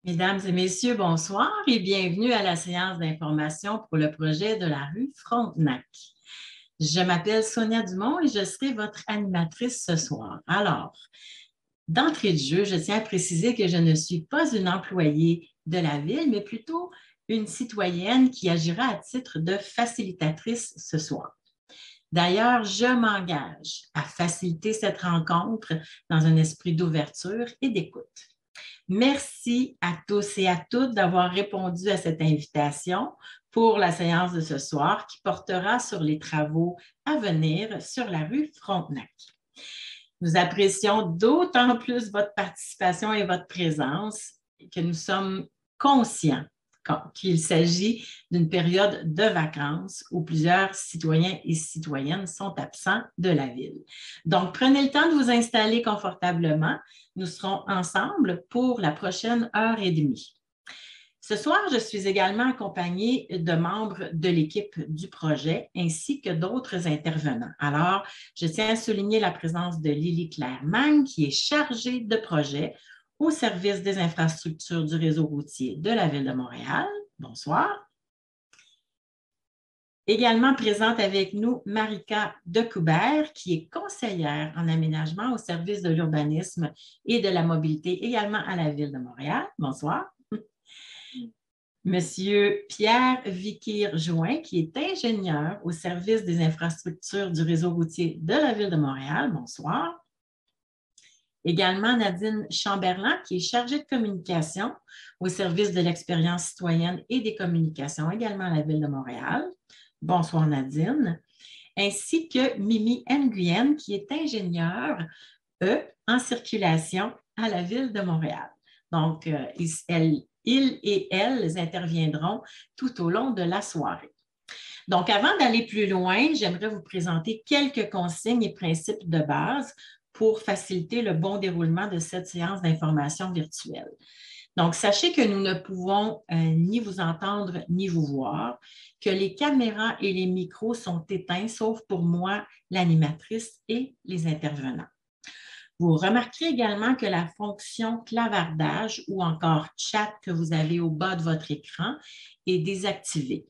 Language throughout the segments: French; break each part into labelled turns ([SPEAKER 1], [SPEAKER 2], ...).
[SPEAKER 1] Mesdames et messieurs, bonsoir et bienvenue à la séance d'information pour le projet de la rue Frontenac. Je m'appelle Sonia Dumont et je serai votre animatrice ce soir. Alors, d'entrée de jeu, je tiens à préciser que je ne suis pas une employée de la ville, mais plutôt une citoyenne qui agira à titre de facilitatrice ce soir. D'ailleurs, je m'engage à faciliter cette rencontre dans un esprit d'ouverture et d'écoute. Merci à tous et à toutes d'avoir répondu à cette invitation pour la séance de ce soir qui portera sur les travaux à venir sur la rue Frontenac. Nous apprécions d'autant plus votre participation et votre présence que nous sommes conscients qu'il s'agit d'une période de vacances où plusieurs citoyens et citoyennes sont absents de la ville. Donc, prenez le temps de vous installer confortablement. Nous serons ensemble pour la prochaine heure et demie. Ce soir, je suis également accompagnée de membres de l'équipe du projet ainsi que d'autres intervenants. Alors, je tiens à souligner la présence de Lily Claire-Mang, qui est chargée de projet au service des infrastructures du réseau routier de la Ville de Montréal. Bonsoir. Également présente avec nous Marika Decoubert, qui est conseillère en aménagement au service de l'urbanisme et de la mobilité également à la Ville de Montréal. Bonsoir. Monsieur Pierre Viquir-Join, qui est ingénieur au service des infrastructures du réseau routier de la Ville de Montréal. Bonsoir. Également Nadine Chamberlain, qui est chargée de communication au service de l'expérience citoyenne et des communications, également à la Ville de Montréal. Bonsoir Nadine. Ainsi que Mimi Nguyen, qui est ingénieure en circulation à la Ville de Montréal. Donc, ils et elles interviendront tout au long de la soirée. Donc, avant d'aller plus loin, j'aimerais vous présenter quelques consignes et principes de base pour faciliter le bon déroulement de cette séance d'information virtuelle. Donc, sachez que nous ne pouvons ni vous entendre ni vous voir, que les caméras et les micros sont éteints, sauf pour moi, l'animatrice et les intervenants. Vous remarquerez également que la fonction clavardage ou encore chat que vous avez au bas de votre écran est désactivée.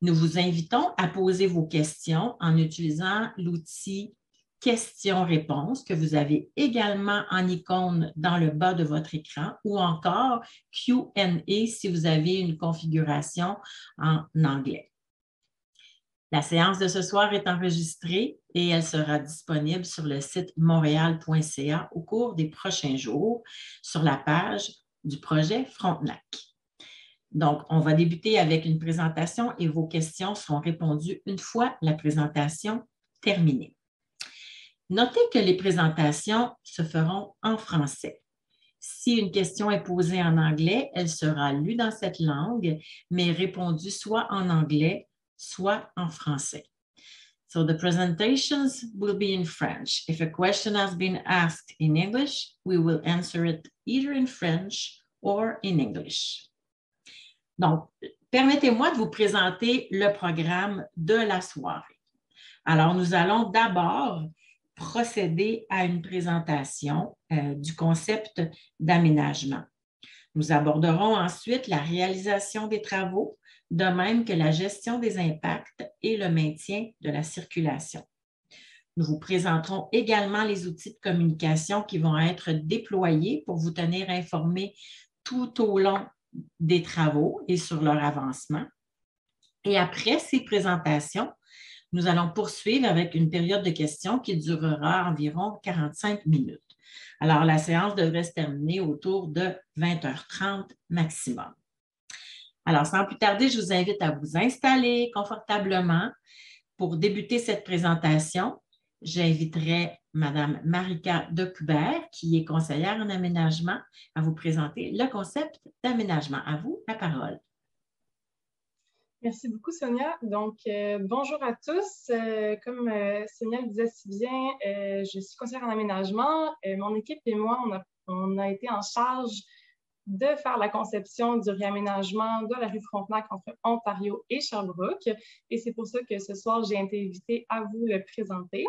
[SPEAKER 1] Nous vous invitons à poser vos questions en utilisant l'outil questions-réponses que vous avez également en icône dans le bas de votre écran ou encore Q&A si vous avez une configuration en anglais. La séance de ce soir est enregistrée et elle sera disponible sur le site montréal.ca au cours des prochains jours sur la page du projet Frontenac. Donc, on va débuter avec une présentation et vos questions seront répondues une fois la présentation terminée. Notez que les présentations se feront en français. Si une question est posée en anglais, elle sera lue dans cette langue, mais répondue soit en anglais, soit en français. So the presentations will be in French. If a question has been asked in English, we will answer it either in French or in English. Donc, permettez-moi de vous présenter le programme de la soirée. Alors, nous allons d'abord procéder à une présentation du concept d'aménagement. Nous aborderons ensuite la réalisation des travaux, de même que la gestion des impacts et le maintien de la circulation. Nous vous présenterons également les outils de communication qui vont être déployés pour vous tenir informés tout au long des travaux et sur leur avancement. Et après ces présentations, nous allons poursuivre avec une période de questions qui durera environ 45 minutes. Alors, la séance devrait se terminer autour de 20h30 maximum. Alors, sans plus tarder, je vous invite à vous installer confortablement. Pour débuter cette présentation, j'inviterai Mme Marika Decoubert, qui est conseillère en aménagement, à vous présenter le concept d'aménagement. À vous la parole.
[SPEAKER 2] Merci beaucoup, Sonia. Donc, bonjour à tous. Comme Sonia le disait si bien, je suis conseillère en aménagement. Mon équipe et moi, on a été en charge de faire la conception du réaménagement de la rue Frontenac entre Ontario et Sherbrooke. Et c'est pour ça que ce soir, j'ai été invitée à vous le présenter.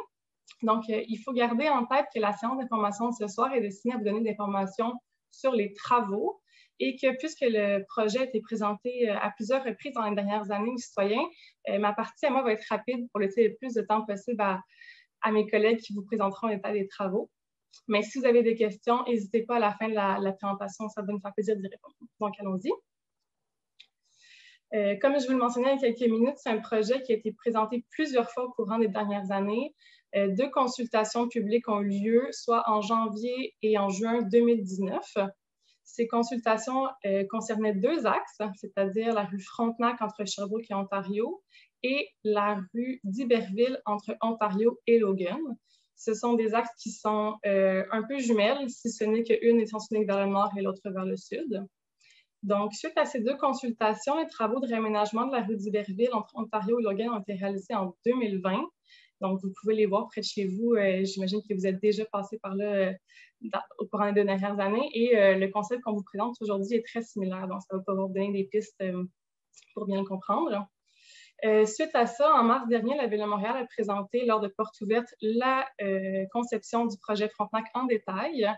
[SPEAKER 2] Donc, il faut garder en tête que la séance d'information de ce soir est destinée à vous donner des informations sur les travaux et que puisque le projet a été présenté à plusieurs reprises dans les dernières années aux citoyens, ma partie à moi va être rapide pour laisser le plus de temps possible à mes collègues qui vous présenteront l'état des travaux. Mais si vous avez des questions, n'hésitez pas à la fin de la présentation, ça va nous faire plaisir d'y répondre. Donc, allons-y. Comme je vous le mentionnais il y a quelques minutes, c'est un projet qui a été présenté plusieurs fois au courant des dernières années. 2 consultations publiques ont eu lieu, soit en janvier et en juin 2019. Ces consultations concernaient 2 axes, c'est-à-dire la rue Frontenac entre Sherbrooke et Ontario et la rue d'Iberville entre Ontario et Logan. Ce sont des axes qui sont un peu jumelles, si ce n'est qu'une est sens unique vers le nord et l'autre vers le sud. Donc, suite à ces 2 consultations, les travaux de réaménagement de la rue d'Iberville entre Ontario et Logan ont été réalisés en 2020. Donc, vous pouvez les voir près de chez vous. J'imagine que vous êtes déjà passé par là au courant des 2 dernières années. Et le concept qu'on vous présente aujourd'hui est très similaire. Donc, ça va pouvoir vous donner des pistes pour bien le comprendre. Suite à ça, en mars dernier, la Ville de Montréal a présenté lors de porte ouverte la conception du projet Frontenac en détail.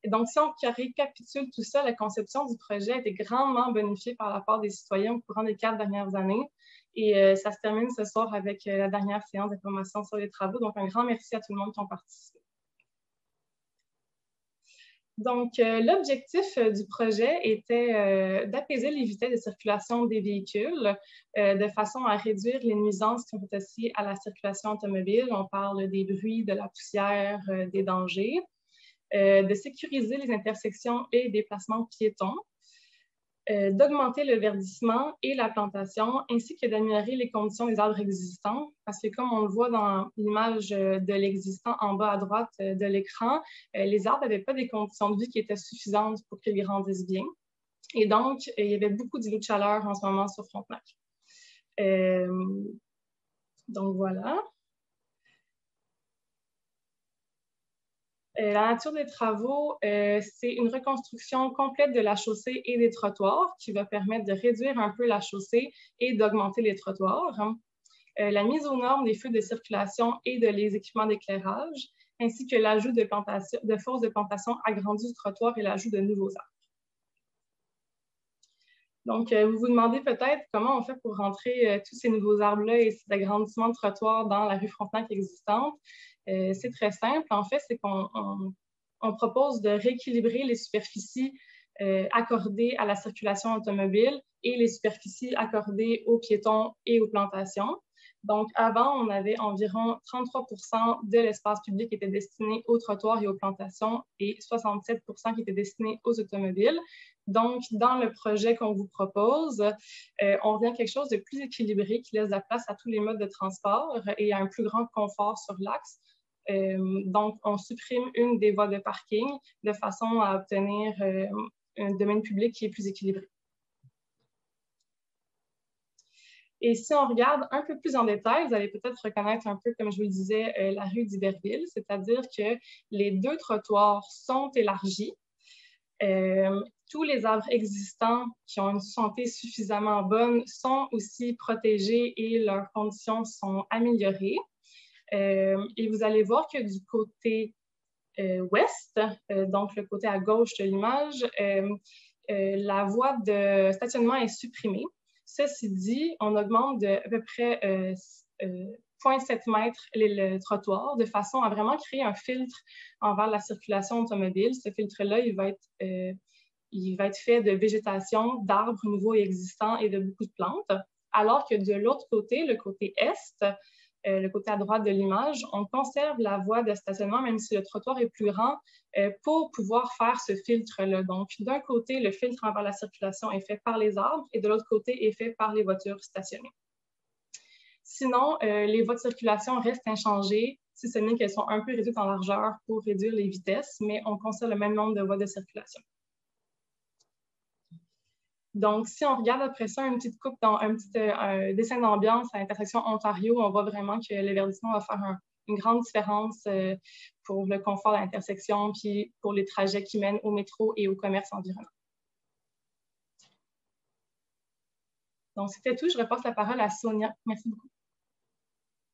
[SPEAKER 2] Et donc, si on récapitule tout ça, la conception du projet a été grandement bonifiée par la part des citoyens au courant des 4 dernières années. Et ça se termine ce soir avec la dernière séance d'information sur les travaux. Donc, un grand merci à tout le monde qui ont participé. Donc, l'objectif du projet était d'apaiser les vitesses de circulation des véhicules de façon à réduire les nuisances qui sont associées à la circulation automobile. On parle des bruits, de la poussière, des dangers. De sécuriser les intersections et les déplacements piétons, d'augmenter le verdissement et la plantation, ainsi que d'améliorer les conditions des arbres existants, parce que comme on le voit dans l'image de l'existant en bas à droite de l'écran, les arbres n'avaient pas des conditions de vie qui étaient suffisantes pour qu'ils grandissent bien. Et donc, il y avait beaucoup d'îlots de chaleur en ce moment sur Frontenac. Donc, voilà. La nature des travaux, c'est une reconstruction complète de la chaussée et des trottoirs qui va permettre de réduire un peu la chaussée et d'augmenter les trottoirs. La mise aux normes des feux de circulation et de les équipements d'éclairage, ainsi que l'ajout de fosses de plantation agrandies du trottoir et l'ajout de nouveaux arbres. Donc, vous vous demandez peut-être comment on fait pour rentrer tous ces nouveaux arbres-là et ces agrandissements de trottoirs dans la rue Frontenac existante. C'est très simple. En fait, c'est qu'on propose de rééquilibrer les superficies accordées à la circulation automobile et les superficies accordées aux piétons et aux plantations. Donc, avant, on avait environ 33% de l'espace public qui était destiné aux trottoirs et aux plantations et 67% qui était destiné aux automobiles. Donc, dans le projet qu'on vous propose, on revient à quelque chose de plus équilibré qui laisse de la place à tous les modes de transport et à un plus grand confort sur l'axe. Donc, on supprime une des voies de parking de façon à obtenir un domaine public qui est plus équilibré. Et si on regarde un peu plus en détail, vous allez peut-être reconnaître un peu, comme je vous le disais, la rue d'Iberville, c'est-à-dire que les 2 trottoirs sont élargis. Tous les arbres existants qui ont une santé suffisamment bonne sont aussi protégés et leurs conditions sont améliorées. Et vous allez voir que du côté ouest, donc le côté à gauche de l'image, la voie de stationnement est supprimée. Ceci dit, on augmente de à peu près 0,7 mètres le trottoir de façon à vraiment créer un filtre envers la circulation automobile. Ce filtre-là, il va être fait de végétation, d'arbres nouveaux et existants et de beaucoup de plantes. Alors que de l'autre côté, le côté est, le côté à droite de l'image, on conserve la voie de stationnement, même si le trottoir est plus grand, pour pouvoir faire ce filtre-là. Donc, d'un côté, le filtre envers la circulation est fait par les arbres et de l'autre côté est fait par les voitures stationnées. Sinon, les voies de circulation restent inchangées, si ce n'est qu'elles sont un peu réduites en largeur pour réduire les vitesses, mais on conserve le même nombre de voies de circulation. Donc, si on regarde après ça une petite coupe dans un petit dessin d'ambiance à l'intersection Ontario, on voit vraiment que le verdissement va faire une grande différence pour le confort de l'intersection puis pour les trajets qui mènent au métro et au commerce environnant. Donc, c'était tout. Je repasse la parole à Sonia. Merci beaucoup.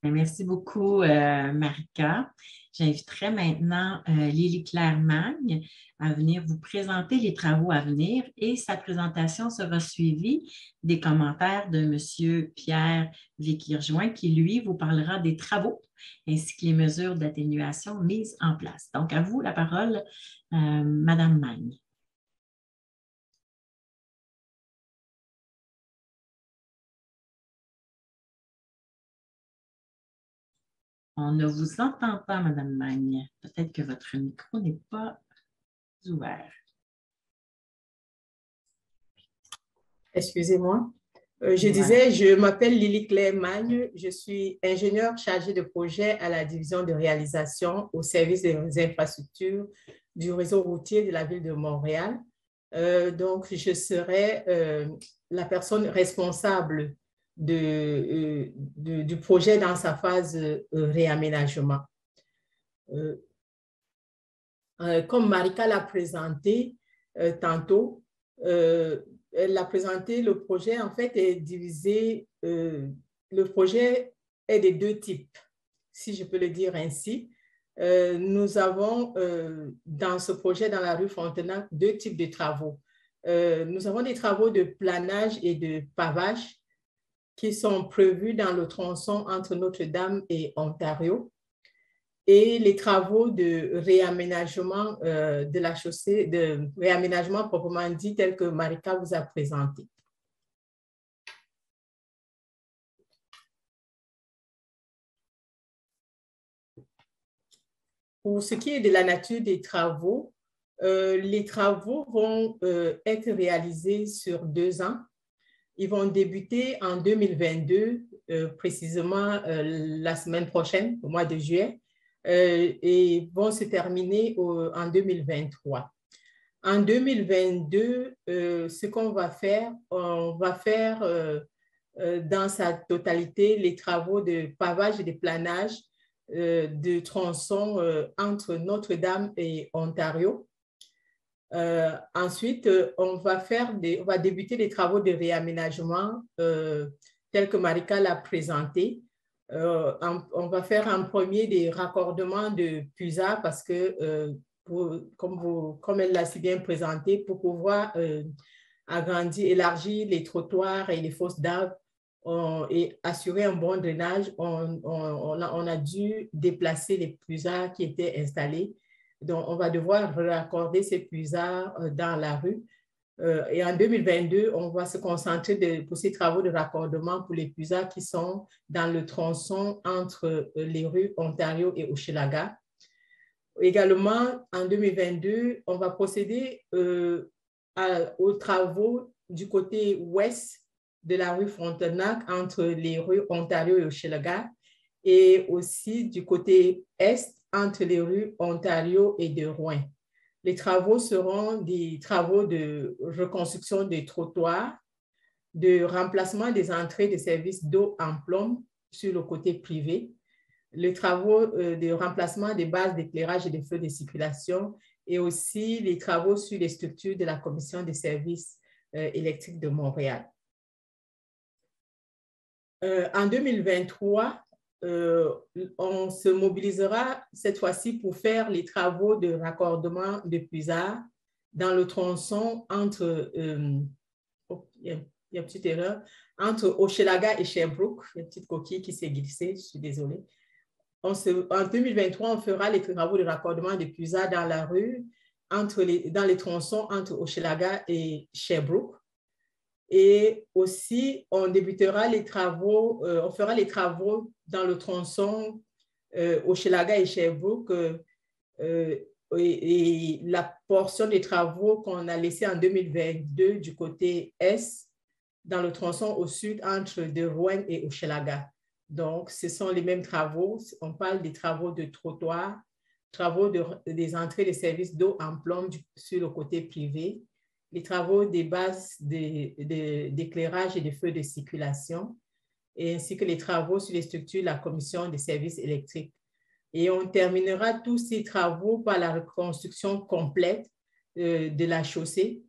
[SPEAKER 1] Merci beaucoup, Marika. J'inviterai maintenant Lily Claire-Magne à venir vous présenter les travaux à venir et sa présentation sera suivie des commentaires de M. Pierre Vickirjoin qui, lui, vous parlera des travaux ainsi que les mesures d'atténuation mises en place. Donc, à vous la parole, Madame Magne. On ne vous entend pas, Madame Magne. Peut-être que votre micro n'est pas ouvert.
[SPEAKER 3] Excusez-moi. Je disais, je m'appelle Lily Claire Magne, je suis ingénieure chargée de projet à la division de réalisation au service des infrastructures du réseau routier de la ville de Montréal. Donc, je serai la personne responsable du projet dans sa phase réaménagement. Comme Marika l'a présenté tantôt, elle a présenté le projet, en fait, est divisé, le projet est de deux types, si je peux le dire ainsi. Nous avons dans ce projet, dans la rue Frontenac, deux types de travaux. Nous avons des travaux de planage et de pavage qui sont prévus dans le tronçon entre Notre-Dame et Ontario, et les travaux de réaménagement de la chaussée, de réaménagement proprement dit, tel que Marika vous a présenté. Pour ce qui est de la nature des travaux, les travaux vont être réalisés sur 2 ans. Ils vont débuter en 2022, précisément la semaine prochaine, au mois de juillet, et vont se terminer en 2023. En 2022, ce qu'on va faire, on va faire dans sa totalité les travaux de pavage et de planage de tronçons entre Notre-Dame et Ontario. Ensuite, on va débuter les travaux de réaménagement tels que Marika l'a présenté. On va faire en premier des raccordements de PUSA parce que, comme elle l'a si bien présenté, pour pouvoir agrandir, élargir les trottoirs et les fosses d'arbres et assurer un bon drainage, on a dû déplacer les PUSA qui étaient installés. Donc, on va devoir raccorder ces PUSA dans la rue. Et en 2022, on va se concentrer pour ces travaux de raccordement pour les PUSA qui sont dans le tronçon entre les rues Ontario et Hochelaga. Également, en 2022, on va procéder aux travaux du côté ouest de la rue Frontenac entre les rues Ontario et Hochelaga et aussi du côté est entre les rues Ontario et de Rouyn. Les travaux seront des travaux de reconstruction des trottoirs, de remplacement des entrées de services d'eau en plomb sur le côté privé, les travaux de remplacement des bases d'éclairage et des feux de circulation et aussi les travaux sur les structures de la Commission des services électriques de Montréal. En 2023, on se mobilisera cette fois-ci pour faire les travaux de raccordement de PUSA dans le tronçon entre, il y a une petite erreur, entre Hochelaga et Sherbrooke, une petite coquille qui s'est glissée, je suis désolée. En 2023, on fera les travaux de raccordement de PUSA dans la rue, dans les tronçons entre Hochelaga et Sherbrooke. Et aussi, on débutera les travaux, on fera les travaux dans le tronçon Hochelaga et Sherbrooke et la portion des travaux qu'on a laissé en 2022 du côté est, dans le tronçon au sud entre de Rouyn et Hochelaga. Donc, ce sont les mêmes travaux. On parle des travaux de trottoir, travaux des entrées de services d'eau en plomb sur le côté privé, les travaux des bases d'éclairage et de feux de circulation, ainsi que les travaux sur les structures de la Commission des services électriques. Et on terminera tous ces travaux par la reconstruction complète de la chaussée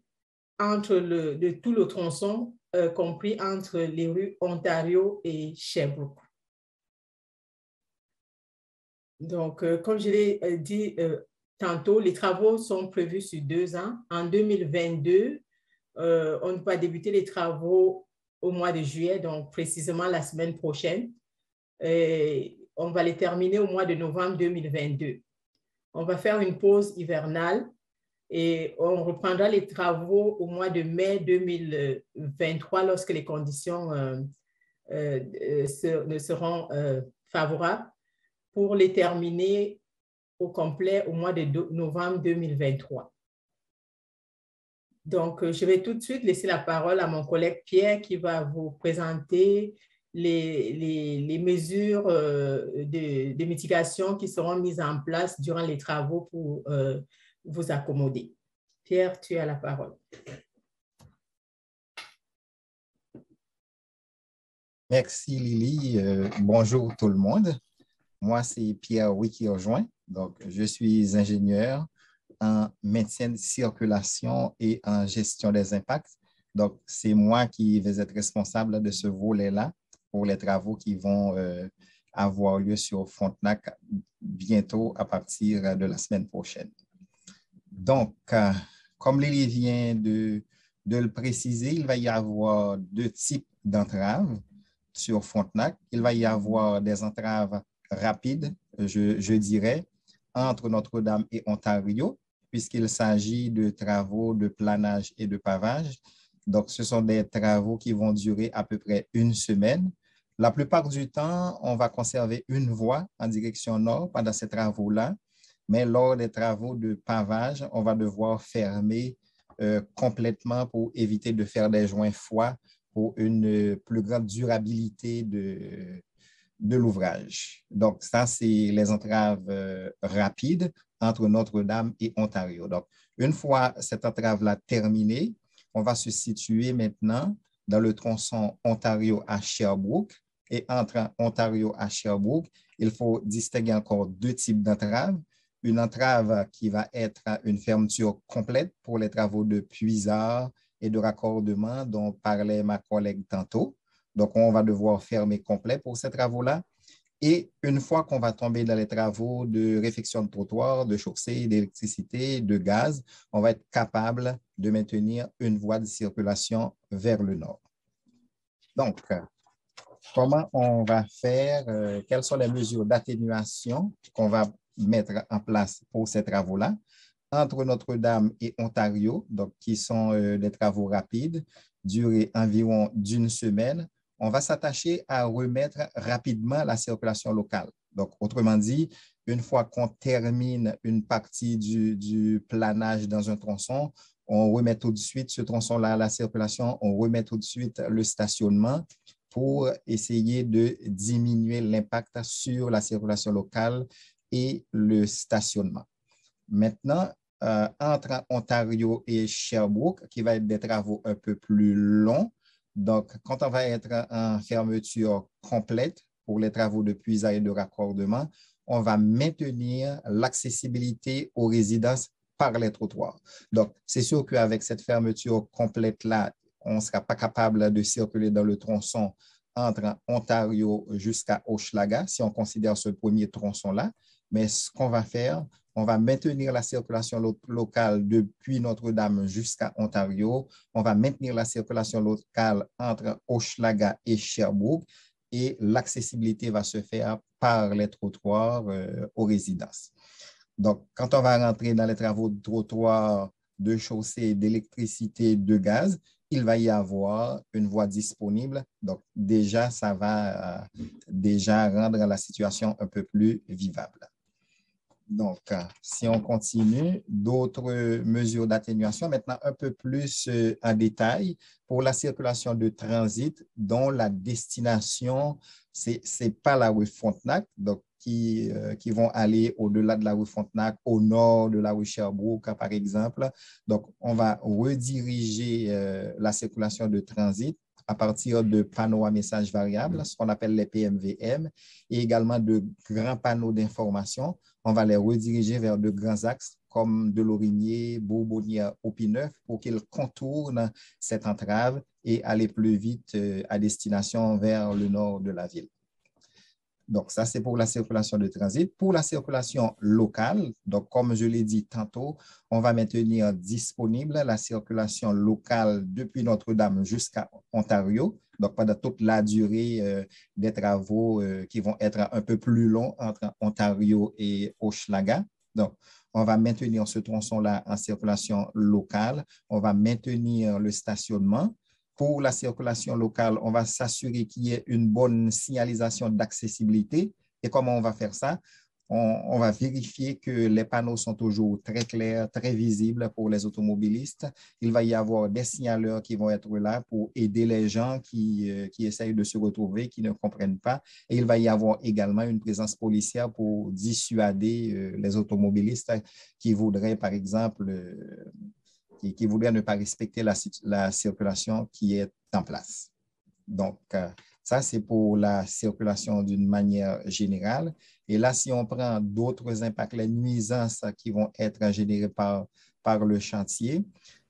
[SPEAKER 3] de tout le tronçon, compris entre les rues Ontario et Sherbrooke. Donc, comme je l'ai dit tantôt, les travaux sont prévus sur 2 ans. En 2022, on va débuter les travaux au mois de juillet, donc précisément la semaine prochaine. Et on va les terminer au mois de novembre 2022. On va faire une pause hivernale et on reprendra les travaux au mois de mai 2023 lorsque les conditions seront favorables pour les terminer au complet au mois de novembre 2023. Donc, je vais tout de suite laisser la parole à mon collègue Pierre qui va vous présenter les mesures de mitigation qui seront mises en place durant les travaux pour vous accommoder. Pierre, tu as la parole.
[SPEAKER 4] Merci Lily. Bonjour tout le monde. Moi, c'est Pierre Wikirjoint. Donc, je suis ingénieur en maintien de circulation et en gestion des impacts. Donc, c'est moi qui vais être responsable de ce volet-là pour les travaux qui vont avoir lieu sur Frontenac bientôt à partir de la semaine prochaine. Donc, comme Lily vient de le préciser, il va y avoir 2 types d'entraves sur Frontenac. Il va y avoir des entraves rapides, je dirais, entre Notre-Dame et Ontario, puisqu'il s'agit de travaux de planage et de pavage. Donc, ce sont des travaux qui vont durer à peu près 1 semaine. La plupart du temps, on va conserver une voie en direction nord pendant ces travaux-là, mais lors des travaux de pavage, on va devoir fermer complètement pour éviter de faire des joints froids pour une plus grande durabilité de l'ouvrage. Donc, ça, c'est les entraves rapides entre Notre-Dame et Ontario. Donc, une fois cette entrave-là terminée, on va se situer maintenant dans le tronçon Ontario à Sherbrooke. Et entre Ontario à Sherbrooke, il faut distinguer encore 2 types d'entraves. Une entrave qui va être une fermeture complète pour les travaux de puisard et de raccordement dont parlait ma collègue tantôt. Donc, on va devoir fermer complet pour ces travaux-là. Et une fois qu'on va tomber dans les travaux de réfection de trottoir, de chaussée, d'électricité, de gaz, on va être capable de maintenir une voie de circulation vers le nord. Donc, comment on va faire? Quelles sont les mesures d'atténuation qu'on va mettre en place pour ces travaux-là? Entre Notre-Dame et Ontario, donc qui sont des travaux rapides, durée environ d'1 semaine, on va s'attacher à remettre rapidement la circulation locale. Donc, autrement dit, une fois qu'on termine une partie du planage dans un tronçon, on remet tout de suite ce tronçon-là à la circulation, on remet tout de suite le stationnement pour essayer de diminuer l'impact sur la circulation locale et le stationnement. Maintenant, entre Ontario et Sherbrooke, qui va être des travaux un peu plus longs. Donc, quand on va être en fermeture complète pour les travaux de puisage et de raccordement, on va maintenir l'accessibilité aux résidences par les trottoirs. Donc, c'est sûr qu'avec cette fermeture complète-là, on ne sera pas capable de circuler dans le tronçon entre Ontario jusqu'à Hochelaga, si on considère ce premier tronçon-là. Mais ce qu'on va faire, on va maintenir la circulation locale depuis Notre-Dame jusqu'à Ontario. On va maintenir la circulation locale entre Hochelaga et Sherbrooke et l'accessibilité va se faire par les trottoirs aux résidences. Donc, quand on va rentrer dans les travaux de trottoir, de chaussée, d'électricité, de gaz, il va y avoir une voie disponible. Donc, déjà, ça va déjà rendre la situation un peu plus vivable. Donc, si on continue, d'autres mesures d'atténuation, maintenant un peu plus en détail pour la circulation de transit dont la destination, ce n'est pas la rue Frontenac, donc qui vont aller au-delà de la rue Frontenac, au nord de la rue Sherbrooke, par exemple. Donc, on va rediriger la circulation de transit à partir de panneaux à messages variables, ce qu'on appelle les PMVM, et également de grands panneaux d'information. On va les rediriger vers de grands axes comme de Lorimier, Bourbonnière, Opineuve pour qu'ils contournent cette entrave et aller plus vite à destination vers le nord de la ville. Donc, ça, c'est pour la circulation de transit. Pour la circulation locale, donc, comme je l'ai dit tantôt, on va maintenir disponible la circulation locale depuis Notre-Dame jusqu'à Ontario. Donc, pendant toute la durée des travaux qui vont être un peu plus longs entre Ontario et Hochelaga. Donc, on va maintenir ce tronçon-là en circulation locale. On va maintenir le stationnement. Pour la circulation locale, on va s'assurer qu'il y ait une bonne signalisation d'accessibilité. Et comment on va faire ça? On va vérifier que les panneaux sont toujours très clairs, très visibles pour les automobilistes. Il va y avoir des signaleurs qui vont être là pour aider les gens qui essayent de se retrouver, qui ne comprennent pas. Et il va y avoir également une présence policière pour dissuader les automobilistes qui voudraient, par exemple, qui voudraient ne pas respecter la circulation qui est en place. Donc, ça, c'est pour la circulation d'une manière générale. Et là, si on prend d'autres impacts, les nuisances qui vont être générées par le chantier,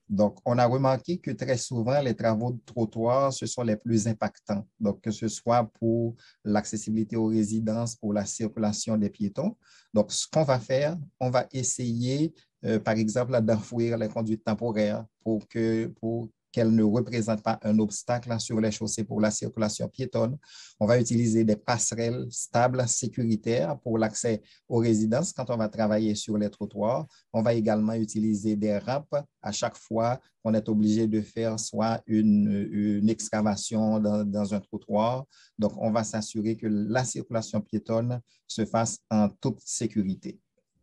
[SPEAKER 4] donc, on a remarqué que très souvent, les travaux de trottoir, ce sont les plus impactants. Donc, que ce soit pour l'accessibilité aux résidences, pour la circulation des piétons. Donc, ce qu'on va faire, on va essayer, par exemple, d'enfouir les conduites temporaires pour qu'elles ne représentent pas un obstacle sur les chaussées pour la circulation piétonne. On va utiliser des passerelles stables, sécuritaires pour l'accès aux résidences quand on va travailler sur les trottoirs. On va également utiliser des rampes à chaque fois qu'on est obligé de faire soit une excavation dans un trottoir. Donc, on va s'assurer que la circulation piétonne se fasse en toute sécurité.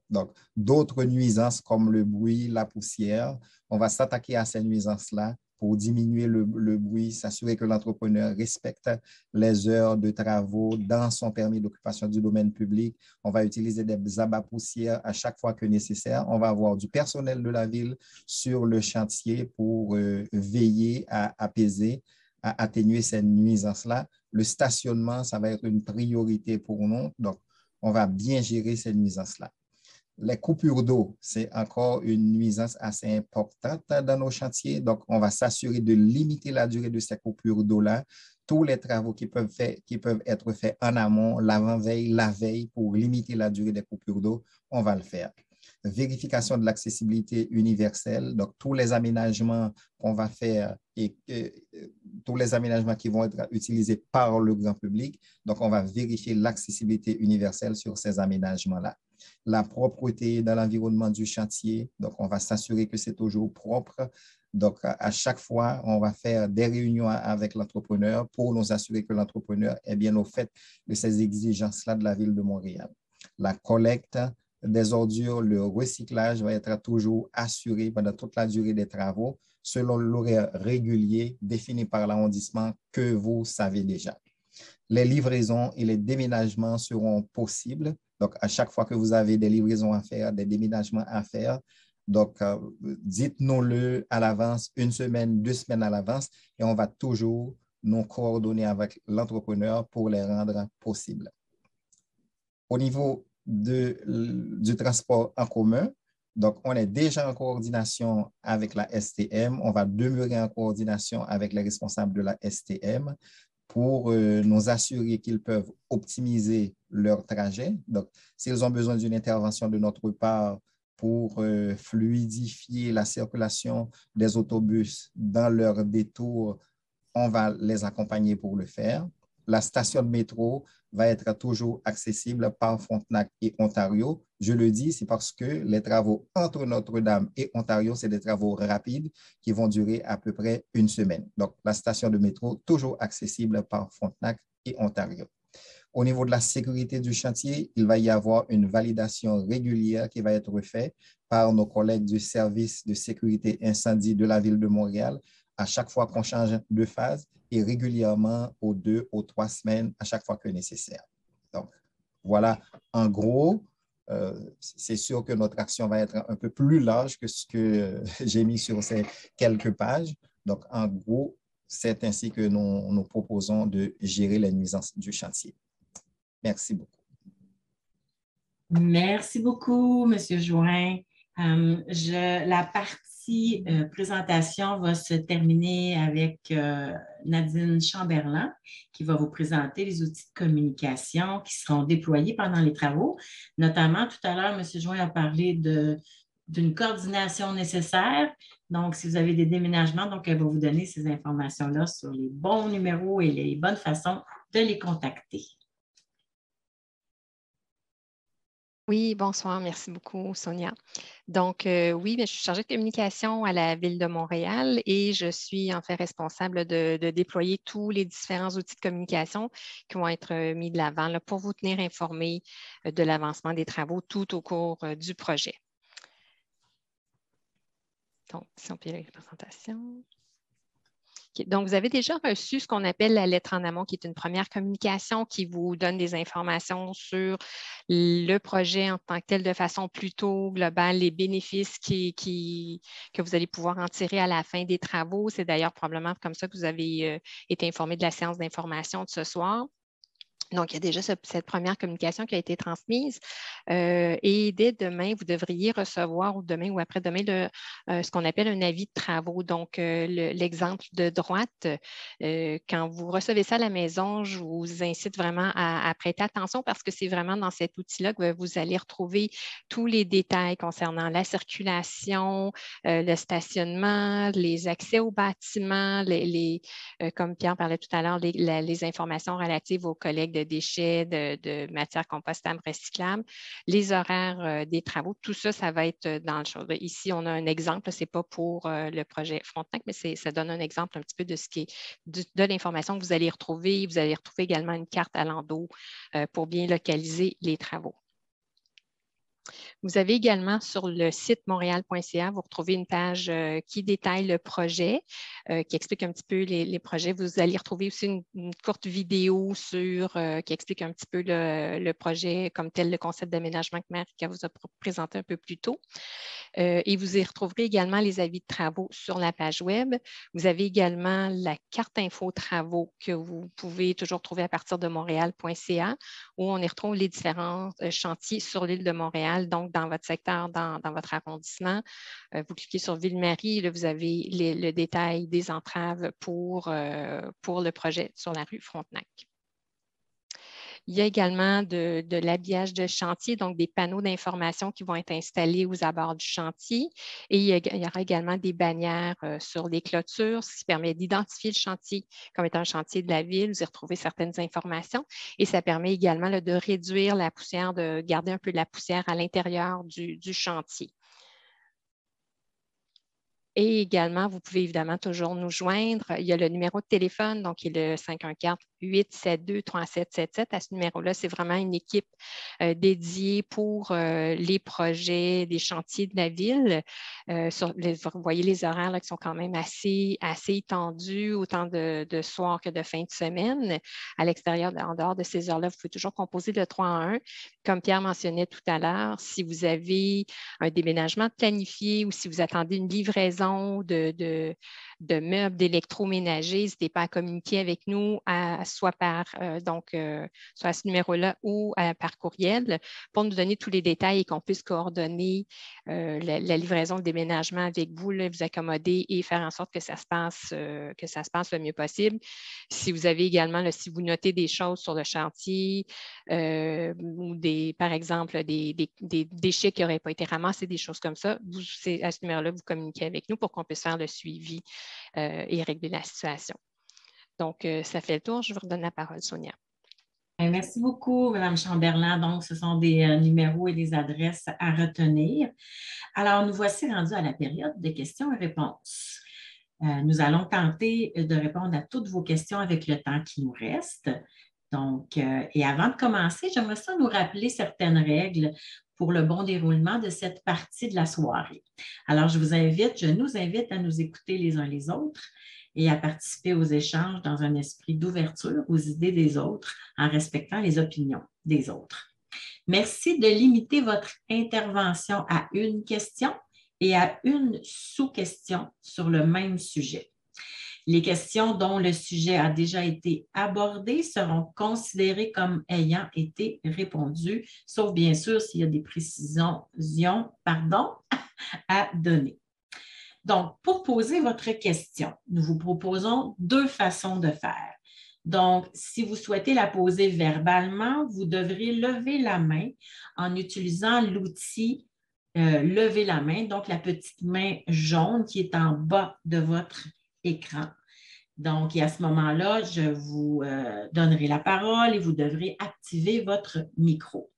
[SPEAKER 4] Donc, d'autres nuisances comme le bruit, la poussière, on va s'attaquer à ces nuisances-là pour diminuer le bruit, s'assurer que l'entrepreneur respecte les heures de travaux dans son permis d'occupation du domaine public. On va utiliser des abats poussières à chaque fois que nécessaire. On va avoir du personnel de la ville sur le chantier pour veiller à apaiser, à atténuer ces nuisances-là. Le stationnement, ça va être une priorité pour nous. Donc, on va bien gérer ces nuisances-là. Les coupures d'eau, c'est encore une nuisance assez importante dans nos chantiers. Donc, on va s'assurer de limiter la durée de ces coupures d'eau-là. Tous les travaux qui peuvent être faits en amont, l'avant-veille, la veille, pour limiter la durée des coupures d'eau, on va le faire. Vérification de l'accessibilité universelle. Donc, tous les aménagements qu'on va faire et tous les aménagements qui vont être utilisés par le grand public. Donc, on va vérifier l'accessibilité universelle sur ces aménagements-là. La propreté dans l'environnement du chantier. Donc, on va s'assurer que c'est toujours propre. Donc, à chaque fois, on va faire des réunions avec l'entrepreneur pour nous assurer que l'entrepreneur est bien au fait de ces exigences-là de la Ville de Montréal. La collecte des ordures, le recyclage va être toujours assuré pendant toute la durée des travaux selon l'horaire régulier défini par l'arrondissement que vous savez déjà. Les livraisons et les déménagements seront possibles. Donc, à chaque fois que vous avez des livraisons à faire, des déménagements à faire, donc, dites-nous-le à l'avance, 1 semaine, 2 semaines à l'avance, et on va toujours nous coordonner avec l'entrepreneur pour les rendre possibles. Au niveau du transport en commun, donc, on est déjà en coordination avec la STM. On va demeurer en coordination avec les responsables de la STM pour nous assurer qu'ils peuvent optimiser leur trajet. Donc, s'ils ont besoin d'une intervention de notre part pour fluidifier la circulation des autobus dans leur détour, on va les accompagner pour le faire. La station de métro va être toujours accessible par Frontenac et Ontario. Je le dis, c'est parce que les travaux entre Notre-Dame et Ontario, c'est des travaux rapides qui vont durer à peu près 1 semaine. Donc, la station de métro toujours accessible par Frontenac et Ontario. Au niveau de la sécurité du chantier, il va y avoir une validation régulière qui va être faite par nos collègues du service de sécurité incendie de la Ville de Montréal à chaque fois qu'on change de phase et régulièrement aux 2 ou 3 semaines à chaque fois que nécessaire. Donc, voilà, en gros, c'est sûr que notre action va être un peu plus large que ce que j'ai mis sur ces quelques pages. Donc, en gros, c'est ainsi que nous proposons de gérer les nuisances du chantier. Merci beaucoup.
[SPEAKER 1] Merci beaucoup, M. Join. La partie partie présentation va se terminer avec Nadine Chamberlain qui va vous présenter les outils de communication qui seront déployés pendant les travaux. Notamment, tout à l'heure, M. Join a parlé d'une coordination nécessaire. Donc, si vous avez des déménagements, donc elle va vous donner ces informations-là sur les bons numéros et les bonnes façons de les contacter.
[SPEAKER 5] Oui, bonsoir. Merci beaucoup, Sonia. Donc, oui, je suis chargée de communication à la Ville de Montréal et je suis en fait responsable de déployer tous les différents outils de communication qui vont être mis de l'avant là, pour vous tenir informés de l'avancement des travaux tout au cours du projet. Donc, si on peut y aller avec la présentation. Okay. Donc, vous avez déjà reçu ce qu'on appelle la lettre en amont, qui est une première communication qui vous donne des informations sur le projet en tant que tel de façon plutôt globale, les bénéfices que vous allez pouvoir en tirer à la fin des travaux. C'est d'ailleurs probablement comme ça que vous avez été informé de la séance d'information de ce soir. Donc, il y a déjà cette première communication qui a été transmise et dès demain, vous devriez recevoir, ou demain ou après-demain, ce qu'on appelle un avis de travaux. Donc, l'exemple de droite, quand vous recevez ça à la maison, je vous incite vraiment à prêter attention parce que c'est vraiment dans cet outil-là que vous allez retrouver tous les détails concernant la circulation, le stationnement, les accès aux bâtiments, comme Pierre parlait tout à l'heure, les informations relatives aux collègues de déchets, de matières compostables, recyclables, les horaires des travaux, tout ça, ça va être dans le chose. Ici, on a un exemple, ce n'est pas pour le projet Frontenac, mais ça donne un exemple un petit peu de ce qui est de l'information que vous allez retrouver. Vous allez retrouver également une carte à l'endos pour bien localiser les travaux. Vous avez également sur le site montréal.ca, vous retrouvez une page qui détaille le projet, qui explique un petit peu les projets. Vous allez retrouver aussi une courte vidéo qui explique un petit peu le projet comme tel, le concept d'aménagement que Marie vous a présenté un peu plus tôt. Et vous y retrouverez également les avis de travaux sur la page web. Vous avez également la carte info travaux que vous pouvez toujours trouver à partir de montréal.ca où on y retrouve les différents chantiers sur l'île de Montréal, donc dans votre secteur, dans votre arrondissement. Vous cliquez sur Ville-Marie, là, vous avez le détail des entraves pour le projet sur la rue Frontenac. Il y a également de l'habillage de chantier, donc des panneaux d'information qui vont être installés aux abords du chantier. Et il y aura également des bannières sur les clôtures, ce qui permet d'identifier le chantier comme étant un chantier de la ville. Vous y retrouvez certaines informations. Et ça permet également là, de réduire la poussière, de garder un peu de la poussière à l'intérieur du chantier. Et également, vous pouvez évidemment toujours nous joindre. Il y a le numéro de téléphone, donc il est le 514-872-3777. À ce numéro-là, c'est vraiment une équipe dédiée pour les projets, des chantiers de la ville. Vous voyez les horaires là, qui sont quand même assez étendus, autant de soir que de fin de semaine. À l'extérieur, en dehors de ces heures-là, vous pouvez toujours composer le 3 en 1. Comme Pierre mentionnait tout à l'heure, si vous avez un déménagement planifié ou si vous attendez une livraison de meubles, d'électroménagers, n'hésitez pas à communiquer avec nous, soit à ce numéro-là ou par courriel pour nous donner tous les détails et qu'on puisse coordonner la livraison, le déménagement avec vous, là, vous accommoder et faire en sorte que ça se passe le mieux possible. Si vous avez également, là, si vous notez des choses sur le chantier ou par exemple, des déchets qui n'auraient pas été ramassés, des choses comme ça, à ce numéro-là, vous communiquez avec nous pour qu'on puisse faire le suivi et régler la situation. Donc, ça fait le tour. Je vous redonne la parole, Sonia.
[SPEAKER 1] Merci beaucoup, Mme Chamberlain. Donc, ce sont des numéros et des adresses à retenir. Alors, nous voici rendus à la période de questions et réponses. Nous allons tenter de répondre à toutes vos questions avec le temps qui nous reste. Donc, et avant de commencer, j'aimerais ça nous rappeler certaines règles pour le bon déroulement de cette partie de la soirée. Alors, je nous invite à nous écouter les uns les autres et à participer aux échanges dans un esprit d'ouverture aux idées des autres en respectant les opinions des autres. Merci de limiter votre intervention à une question et à une sous-question sur le même sujet. Les questions dont le sujet a déjà été abordé seront considérées comme ayant été répondues, sauf bien sûr s'il y a des précisions à donner. Donc, pour poser votre question, nous vous proposons 2 façons de faire. Donc, si vous souhaitez la poser verbalement, vous devrez lever la main en utilisant l'outil lever la main, donc la petite main jaune qui est en bas de votre écran. Donc, et à ce moment-là, je vous donnerai la parole et vous devrez activer votre micro.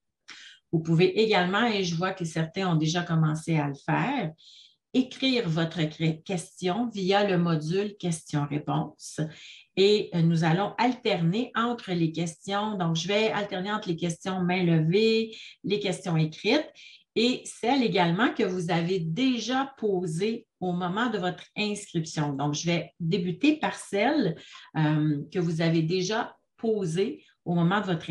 [SPEAKER 1] Vous pouvez également, et je vois que certains ont déjà commencé à le faire, écrire votre question via le module questions-réponses. Et nous allons alterner entre les questions. Donc, je vais alterner entre les questions main levée, les questions écrites et celles également que vous avez déjà posées au moment de votre inscription. Donc, je vais débuter par celles que vous avez déjà posées au moment de votre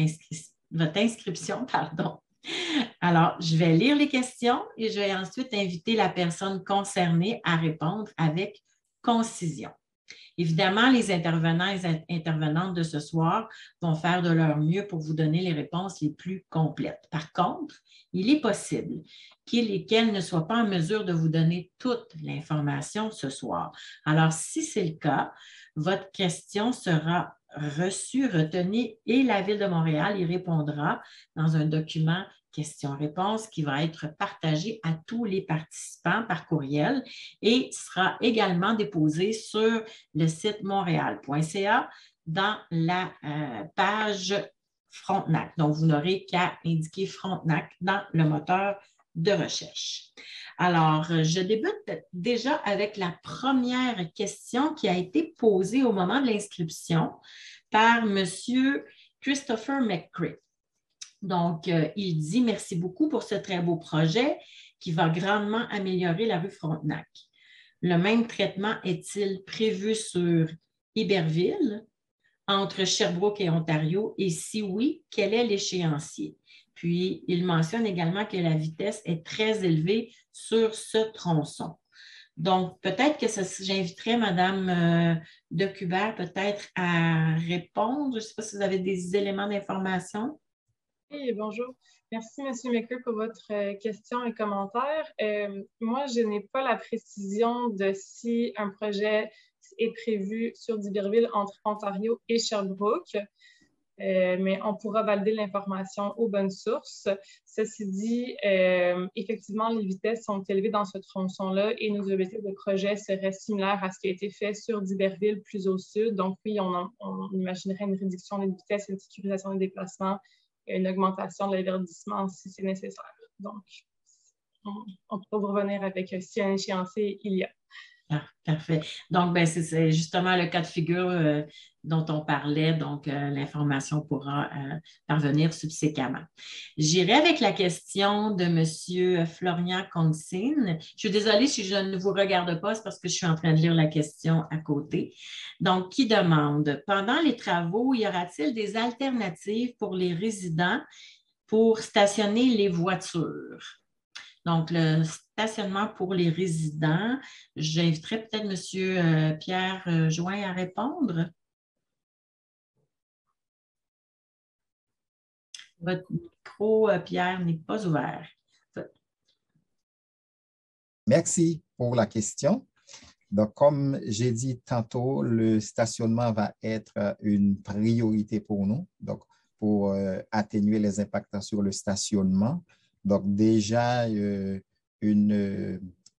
[SPEAKER 1] inscription. Pardon. Alors, je vais lire les questions et je vais ensuite inviter la personne concernée à répondre avec concision. Évidemment, les intervenants et intervenantes de ce soir vont faire de leur mieux pour vous donner les réponses les plus complètes. Par contre, il est possible qu'elles ne soient pas en mesure de vous donner toute l'information ce soir. Alors, si c'est le cas, votre question sera reçue, retenue et la Ville de Montréal y répondra dans un document questions-réponses qui va être partagé à tous les participants par courriel et sera également déposé sur le site montréal.ca dans la page Frontenac. Donc, vous n'aurez qu'à indiquer Frontenac dans le moteur de recherche. Alors, je débute déjà avec la première question qui a été posée au moment de l'inscription par M. Christopher McCray. Donc, il dit « Merci beaucoup pour ce très beau projet qui va grandement améliorer la rue Frontenac. Le même traitement est-il prévu sur Iberville, entre Sherbrooke et Ontario? Et si oui, quel est l'échéancier? » Puis, il mentionne également que la vitesse est très élevée sur ce tronçon. Donc, peut-être que j'inviterais Mme Decubert peut-être à répondre. Je ne sais pas si vous avez des éléments d'information.
[SPEAKER 2] Oui, bonjour. Merci, M. McCray, pour votre question et commentaire. Moi, je n'ai pas la précision de si un projet est prévu sur d'Iberville entre Ontario et Sherbrooke, mais on pourra valider l'information aux bonnes sources. Ceci dit, effectivement, les vitesses sont élevées dans ce tronçon-là et nos objectifs de projet seraient similaires à ce qui a été fait sur d'Iberville plus au sud. Donc oui, on imaginerait une réduction des vitesses, une sécurisation des déplacements, une augmentation de l'averdissement si c'est nécessaire. Donc, on pourra vous revenir avec si un échéancier il y a.
[SPEAKER 1] Ah, parfait. Donc, ben, c'est justement le cas de figure dont on parlait. Donc, l'information pourra parvenir subséquemment. J'irai avec la question de M. Florian Consine. Je suis désolée si je ne vous regarde pas, c'est parce que je suis en train de lire la question à côté. Donc, qui demande, pendant les travaux, y aura-t-il des alternatives pour les résidents pour stationner les voitures? Donc, le stationnement pour les résidents, j'inviterais peut-être M. Pierre Join à répondre. Votre micro, Pierre, n'est pas ouvert.
[SPEAKER 4] Merci pour la question. Donc, comme j'ai dit tantôt, le stationnement va être une priorité pour nous, donc pour atténuer les impacts sur le stationnement. Donc, déjà,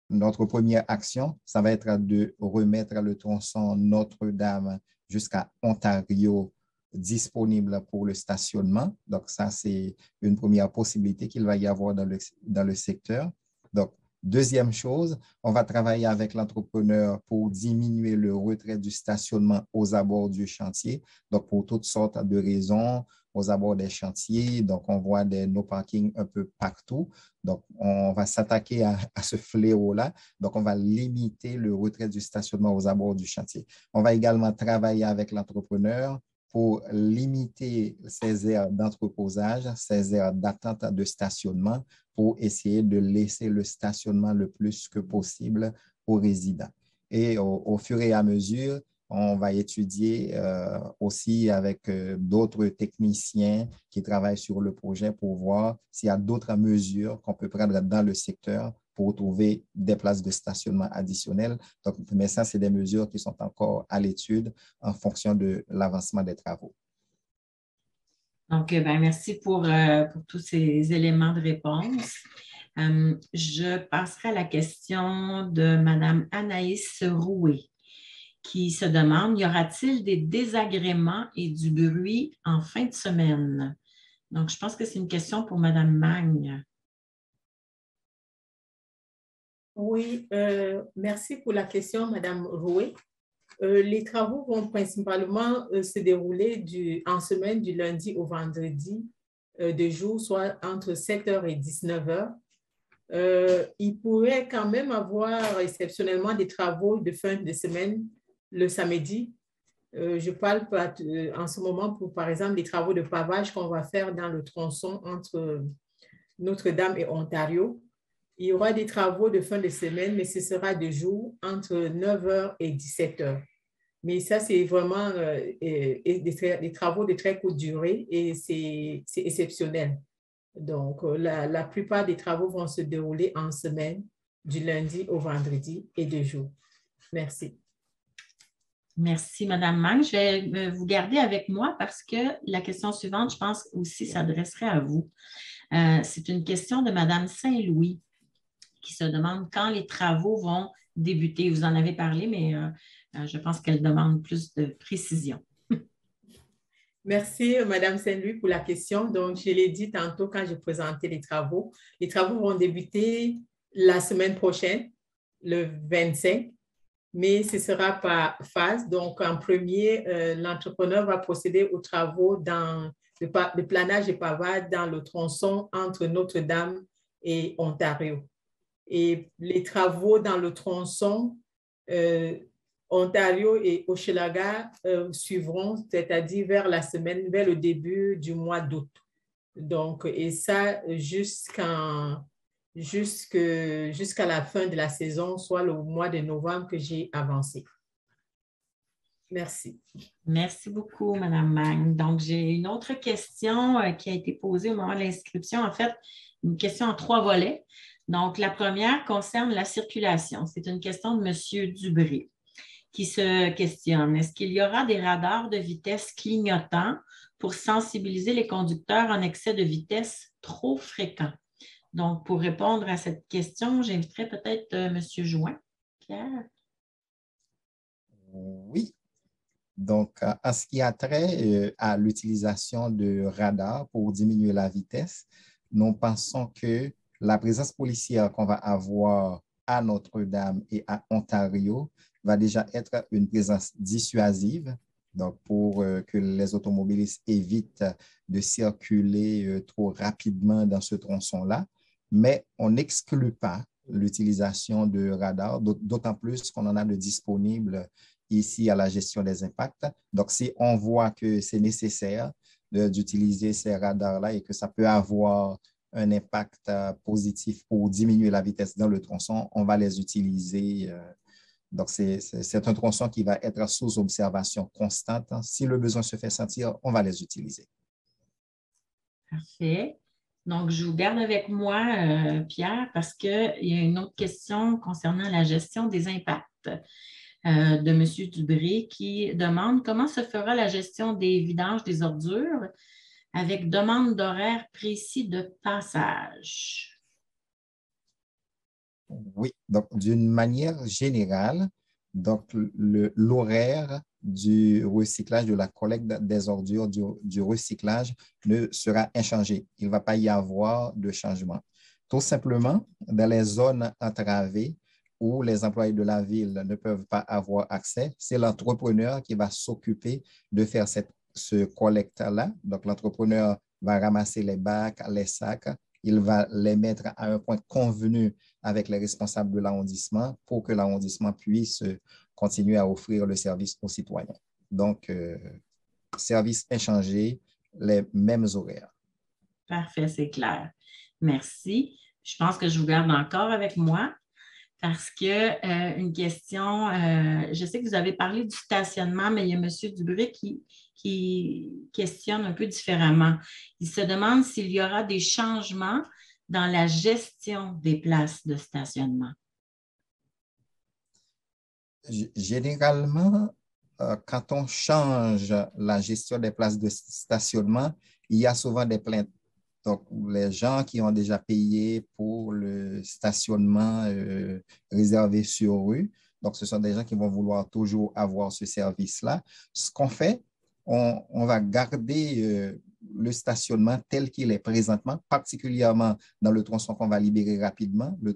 [SPEAKER 4] notre première action, ça va être de remettre le tronçon Notre-Dame jusqu'à Ontario disponible pour le stationnement. Donc, ça, c'est une première possibilité qu'il va y avoir dans le secteur. Donc, deuxième chose, on va travailler avec l'entrepreneur pour diminuer le retrait du stationnement aux abords du chantier. Donc, pour toutes sortes de raisons, aux abords des chantiers. Donc, on voit des no parking un peu partout. Donc, on va s'attaquer à ce fléau-là. Donc, on va limiter le retrait du stationnement aux abords du chantier. On va également travailler avec l'entrepreneur pour limiter ces aires d'entreposage, ces aires d'attente de stationnement pour essayer de laisser le stationnement le plus que possible aux résidents. Et au fur et à mesure, on va étudier aussi avec d'autres techniciens qui travaillent sur le projet pour voir s'il y a d'autres mesures qu'on peut prendre dans le secteur pour trouver des places de stationnement additionnelles. Donc, mais ça, c'est des mesures qui sont encore à l'étude en fonction de l'avancement des travaux.
[SPEAKER 1] Donc, merci pour tous ces éléments de réponse. Je passerai à la question de Mme Anaïs Roué, qui se demande, y aura-t-il des désagréments et du bruit en fin de semaine? Donc, je pense que c'est une question pour Mme Magne.
[SPEAKER 3] Oui, merci pour la question, Mme Roué. Les travaux vont principalement se dérouler en semaine du lundi au vendredi de jour, soit entre 7h et 19h. Il pourrait quand même avoir exceptionnellement des travaux de fin de semaine le samedi. Je parle en ce moment pour, par exemple, les travaux de pavage qu'on va faire dans le tronçon entre Notre-Dame et Ontario. Il y aura des travaux de fin de semaine, mais ce sera de jour entre 9h et 17h. Mais ça, c'est vraiment des travaux de très courte durée et c'est exceptionnel. Donc, la plupart des travaux vont se dérouler en semaine, du lundi au vendredi et de jour. Merci.
[SPEAKER 1] Merci, Mme Mang. Je vais vous garder avec moi parce que la question suivante, je pense aussi, s'adresserait à vous. C'est une question de Mme Saint-Louis qui se demande quand les travaux vont débuter. Vous en avez parlé, mais je pense qu'elle demande plus de précision.
[SPEAKER 3] Merci, Mme Saint-Louis, pour la question. Donc, je l'ai dit tantôt quand j'ai présenté les travaux. Les travaux vont débuter la semaine prochaine, le 25, mais ce sera par phase. Donc, en premier, l'entrepreneur va procéder aux travaux dans le planage et pavage dans le tronçon entre Notre-Dame et Ontario. Et les travaux dans le tronçon Ontario et Hochelaga suivront, c'est-à-dire vers le début du mois d'août. Donc, et ça jusqu'à la fin de la saison, soit le mois de novembre que j'ai avancé. Merci.
[SPEAKER 1] Merci beaucoup, Mme Magne. Donc, j'ai une autre question qui a été posée au moment de l'inscription. En fait, une question en 3 volets. Donc, la première concerne la circulation. C'est une question de M. Dubré qui se questionne. Est-ce qu'il y aura des radars de vitesse clignotants pour sensibiliser les conducteurs en excès de vitesse trop fréquent? Donc, pour répondre à cette question, j'inviterai peut-être M. Join. Pierre?
[SPEAKER 4] Oui. Donc, en ce qui a trait à l'utilisation de radars pour diminuer la vitesse, nous pensons que la présence policière qu'on va avoir à Notre-Dame et à Ontario va déjà être une présence dissuasive, donc pour que les automobilistes évitent de circuler trop rapidement dans ce tronçon-là. Mais on n'exclut pas l'utilisation de radars, d'autant plus qu'on en a de disponibles ici à la gestion des impacts. Donc, si on voit que c'est nécessaire d'utiliser ces radars-là et que ça peut avoir un impact positif pour diminuer la vitesse dans le tronçon, on va les utiliser. Donc, c'est un tronçon qui va être sous observation constante. Si le besoin se fait sentir, on va les utiliser.
[SPEAKER 1] Parfait. Donc, je vous garde avec moi, Pierre, parce qu'il y a une autre question concernant la gestion des impacts de M. Dubré qui demande comment se fera la gestion des vidanges des ordures avec demande d'horaire précis de passage.
[SPEAKER 4] Oui, donc d'une manière générale, donc l'horaire du recyclage, de la collecte des ordures, du recyclage ne sera inchangé. Il ne va pas y avoir de changement. Tout simplement, dans les zones entravées où les employés de la ville ne peuvent pas avoir accès, c'est l'entrepreneur qui va s'occuper de faire ce collecte-là. Donc, l'entrepreneur va ramasser les bacs, les sacs, il va les mettre à un point convenu avec les responsables de l'arrondissement pour que l'arrondissement puisse continuer à offrir le service aux citoyens. Donc, service inchangé, les mêmes horaires.
[SPEAKER 1] Parfait, c'est clair. Merci. Je pense que je vous garde encore avec moi parce que une question, je sais que vous avez parlé du stationnement, mais il y a M. Dubré qui questionne un peu différemment. Il se demande s'il y aura des changements dans la gestion des places de stationnement?
[SPEAKER 4] Généralement, quand on change la gestion des places de stationnement, il y a souvent des plaintes. Donc, les gens qui ont déjà payé pour le stationnement réservé sur rue, donc ce sont des gens qui vont vouloir toujours avoir ce service-là. Ce qu'on fait, on va garder le stationnement tel qu'il est présentement, particulièrement dans le tronçon qu'on va libérer rapidement, le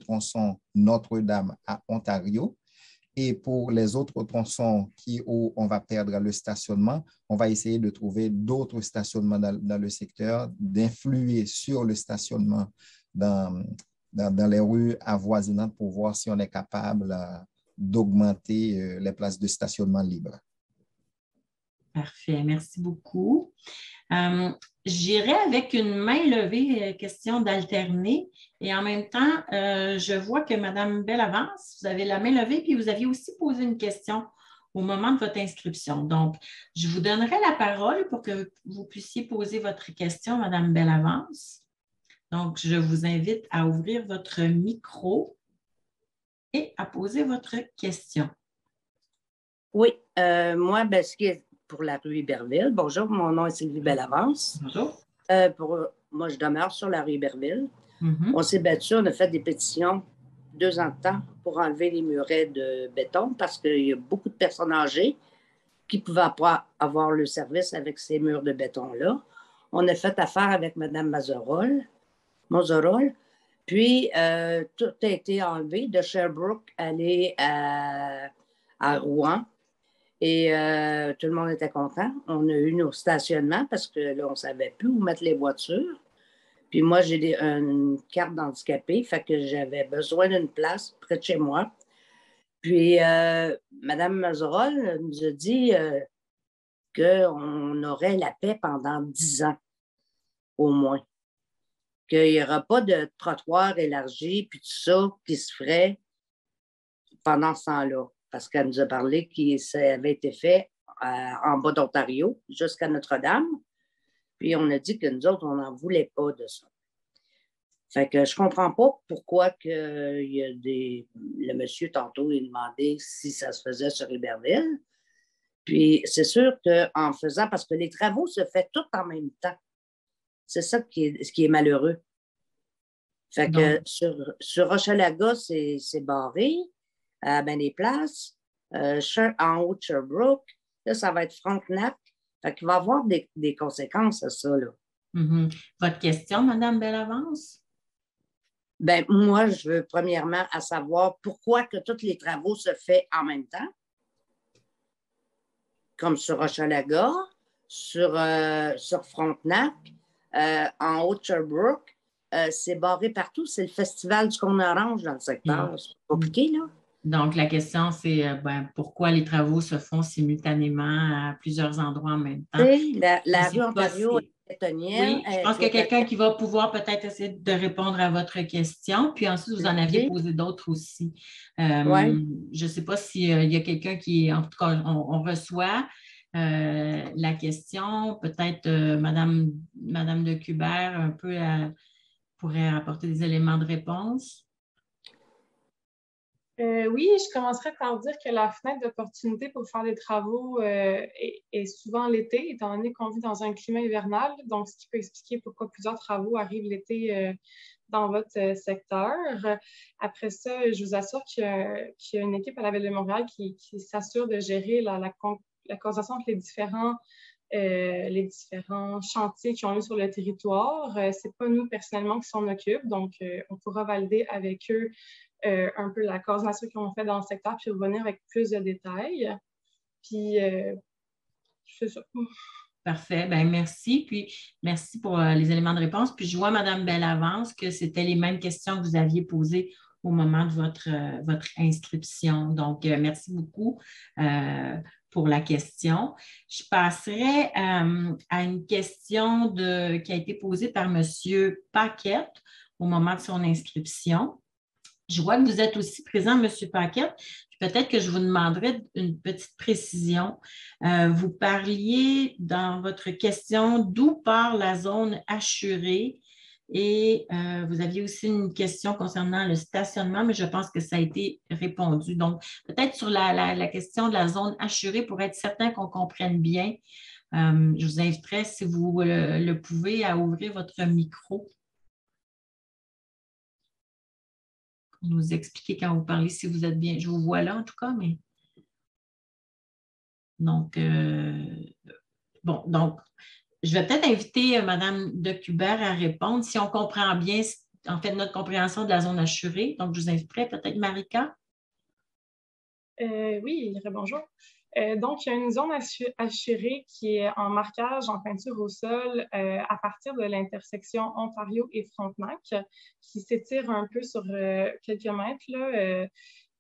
[SPEAKER 4] Notre-Dame à Ontario. Et pour les autres tronçons où on va perdre le stationnement, on va essayer de trouver d'autres stationnements dans le secteur, d'influer sur le stationnement dans les rues avoisinantes pour voir si on est capable d'augmenter les places de stationnement libres.
[SPEAKER 1] Parfait, merci beaucoup. J'irai avec une main levée, question d'alterner. Et en même temps, je vois que Mme Bellavance, vous avez la main levée, puis vous aviez aussi posé une question au moment de votre inscription. Donc, je vous donnerai la parole pour que vous puissiez poser votre question, Mme Bellavance. Donc, je vous invite à ouvrir votre micro et à poser votre question.
[SPEAKER 6] Oui, moi, ce qui est pour la rue Iberville. Bonjour, mon nom est Sylvie Bellavance.
[SPEAKER 1] Bonjour.
[SPEAKER 6] Moi, je demeure sur la rue Iberville.
[SPEAKER 1] Mm-hmm.
[SPEAKER 6] On s'est battu, on a fait des pétitions 2 ans de temps pour enlever les murets de béton parce qu'il y a beaucoup de personnes âgées qui ne pouvaient pas avoir le service avec ces murs de béton-là. On a fait affaire avec Mme Mazerol, puis tout a été enlevé de Sherbrooke aller à Rouen. Et tout le monde était content. On a eu nos stationnements parce que là, on ne savait plus où mettre les voitures. Puis moi, j'ai une carte d'handicapé, fait que j'avais besoin d'une place près de chez moi. Puis Mme Mazerol nous a dit qu'on aurait la paix pendant 10 ans, au moins. Qu'il n'y aura pas de trottoir élargi, puis tout ça qui se ferait pendant ce temps-là. Parce qu'elle nous a parlé que ça avait été fait en bas d'Ontario, jusqu'à Notre-Dame. Puis on a dit que nous autres, on n'en voulait pas de ça. Fait que je ne comprends pas pourquoi que il y a le monsieur, tantôt, il demandait si ça se faisait sur Iberville. Puis c'est sûr qu'en faisant, parce que les travaux se font tous en même temps. C'est ça ce qui est malheureux. Fait que sur Hochelaga, c'est barré. Ben des places, en haut de Sherbrooke, là, ça va être Frontenac. Fait qu'il va y avoir des conséquences à ça, là.
[SPEAKER 1] Mm-hmm. Votre question, Mme Bellavance?
[SPEAKER 6] Ben, moi, je veux premièrement à savoir pourquoi que tous les travaux se font en même temps, comme sur Hochelaga, sur Frontenac, en haut de Sherbrooke, c'est barré partout. C'est le festival du cône orange dans le secteur. C'est compliqué, là.
[SPEAKER 1] Donc, la question, c'est pourquoi les travaux se font simultanément à plusieurs endroits en même temps?
[SPEAKER 6] La rue Ontario est bétonnière.
[SPEAKER 1] Oui, je pense qu'il y a quelqu'un qui va pouvoir peut-être essayer de répondre à votre question. Puis ensuite, vous en aviez posé d'autres aussi.
[SPEAKER 6] Oui.
[SPEAKER 1] Je ne sais pas s'il y a quelqu'un qui, en tout cas, on reçoit la question. Peut-être Madame de Cubert un peu pourrait apporter des éléments de réponse.
[SPEAKER 2] Oui, je commencerai par dire que la fenêtre d'opportunité pour faire des travaux est souvent l'été, étant donné qu'on vit dans un climat hivernal. Donc, ce qui peut expliquer pourquoi plusieurs travaux arrivent l'été dans votre secteur. Après ça, je vous assure qu'il y a une équipe à la Ville de Montréal qui s'assure de gérer la coordination entre les différents chantiers qui ont lieu sur le territoire. Ce n'est pas nous personnellement qui s'en occupent, donc on pourra valider avec eux un peu la coordination qu'on fait dans le secteur, puis revenir avec plus de détails. Puis, c'est ça.
[SPEAKER 1] Parfait. Bien, merci. Puis, merci pour les éléments de réponse. Puis, je vois, Mme Bellavance, que c'était les mêmes questions que vous aviez posées au moment de votre inscription. Donc, merci beaucoup pour la question. Je passerai à une question qui a été posée par M. Paquette au moment de son inscription. Je vois que vous êtes aussi présent, M. Paquette. Peut-être que je vous demanderai une petite précision. Vous parliez dans votre question d'où part la zone assurée Et vous aviez aussi une question concernant le stationnement, mais je pense que ça a été répondu. Donc, peut-être sur la question de la zone assurée, pour être certain qu'on comprenne bien, je vous inviterai, si vous le pouvez, à ouvrir votre micro pour nous expliquer quand vous parlez si vous êtes bien. Je vous vois là, en tout cas, mais... Donc, bon, donc, je vais peut-être inviter Mme Decubert à répondre si on comprend bien, en fait, notre compréhension de la zone assurée. Donc, je vous inviterai peut-être Marika.
[SPEAKER 2] Oui, bonjour. Donc, il y a une zone assurée qui est en marquage, en peinture au sol, à partir de l'intersection Ontario et Frontenac, qui s'étire un peu sur quelques mètres, là.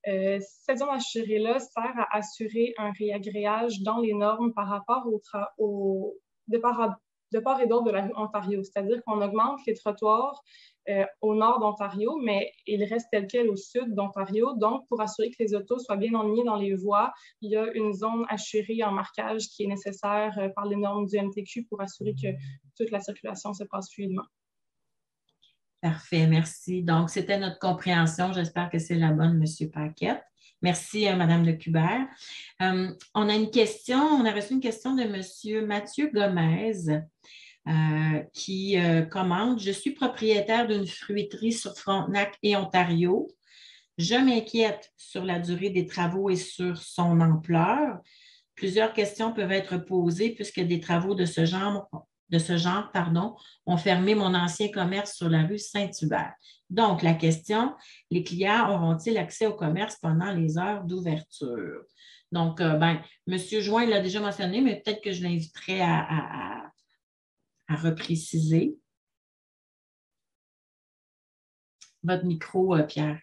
[SPEAKER 2] Cette zone assurée-là sert à assurer un réagréage dans les normes par rapport de part et d'autre de la rue Ontario. C'est-à-dire qu'on augmente les trottoirs au nord d'Ontario, mais ils restent tels quels au sud d'Ontario. Donc, pour assurer que les autos soient bien alignées dans les voies, il y a une zone assurée en marquage qui est nécessaire par les normes du MTQ pour assurer que toute la circulation se passe fluidement.
[SPEAKER 1] Parfait, merci. Donc, c'était notre compréhension. J'espère que c'est la bonne, M. Paquette. Merci, Mme Decubert. On a une question, on a reçu une question de M. Mathieu Gomez qui commande « Je suis propriétaire d'une fruiterie sur Frontenac et Ontario. Je m'inquiète sur la durée des travaux et sur son ampleur. Plusieurs questions peuvent être posées puisque des travaux de ce genre ont fermé mon ancien commerce sur la rue Saint-Hubert. Donc, la question, les clients auront-ils accès au commerce pendant les heures d'ouverture? Donc, M. Join l'a déjà mentionné, mais peut-être que je l'inviterai à repréciser. Votre micro, Pierre.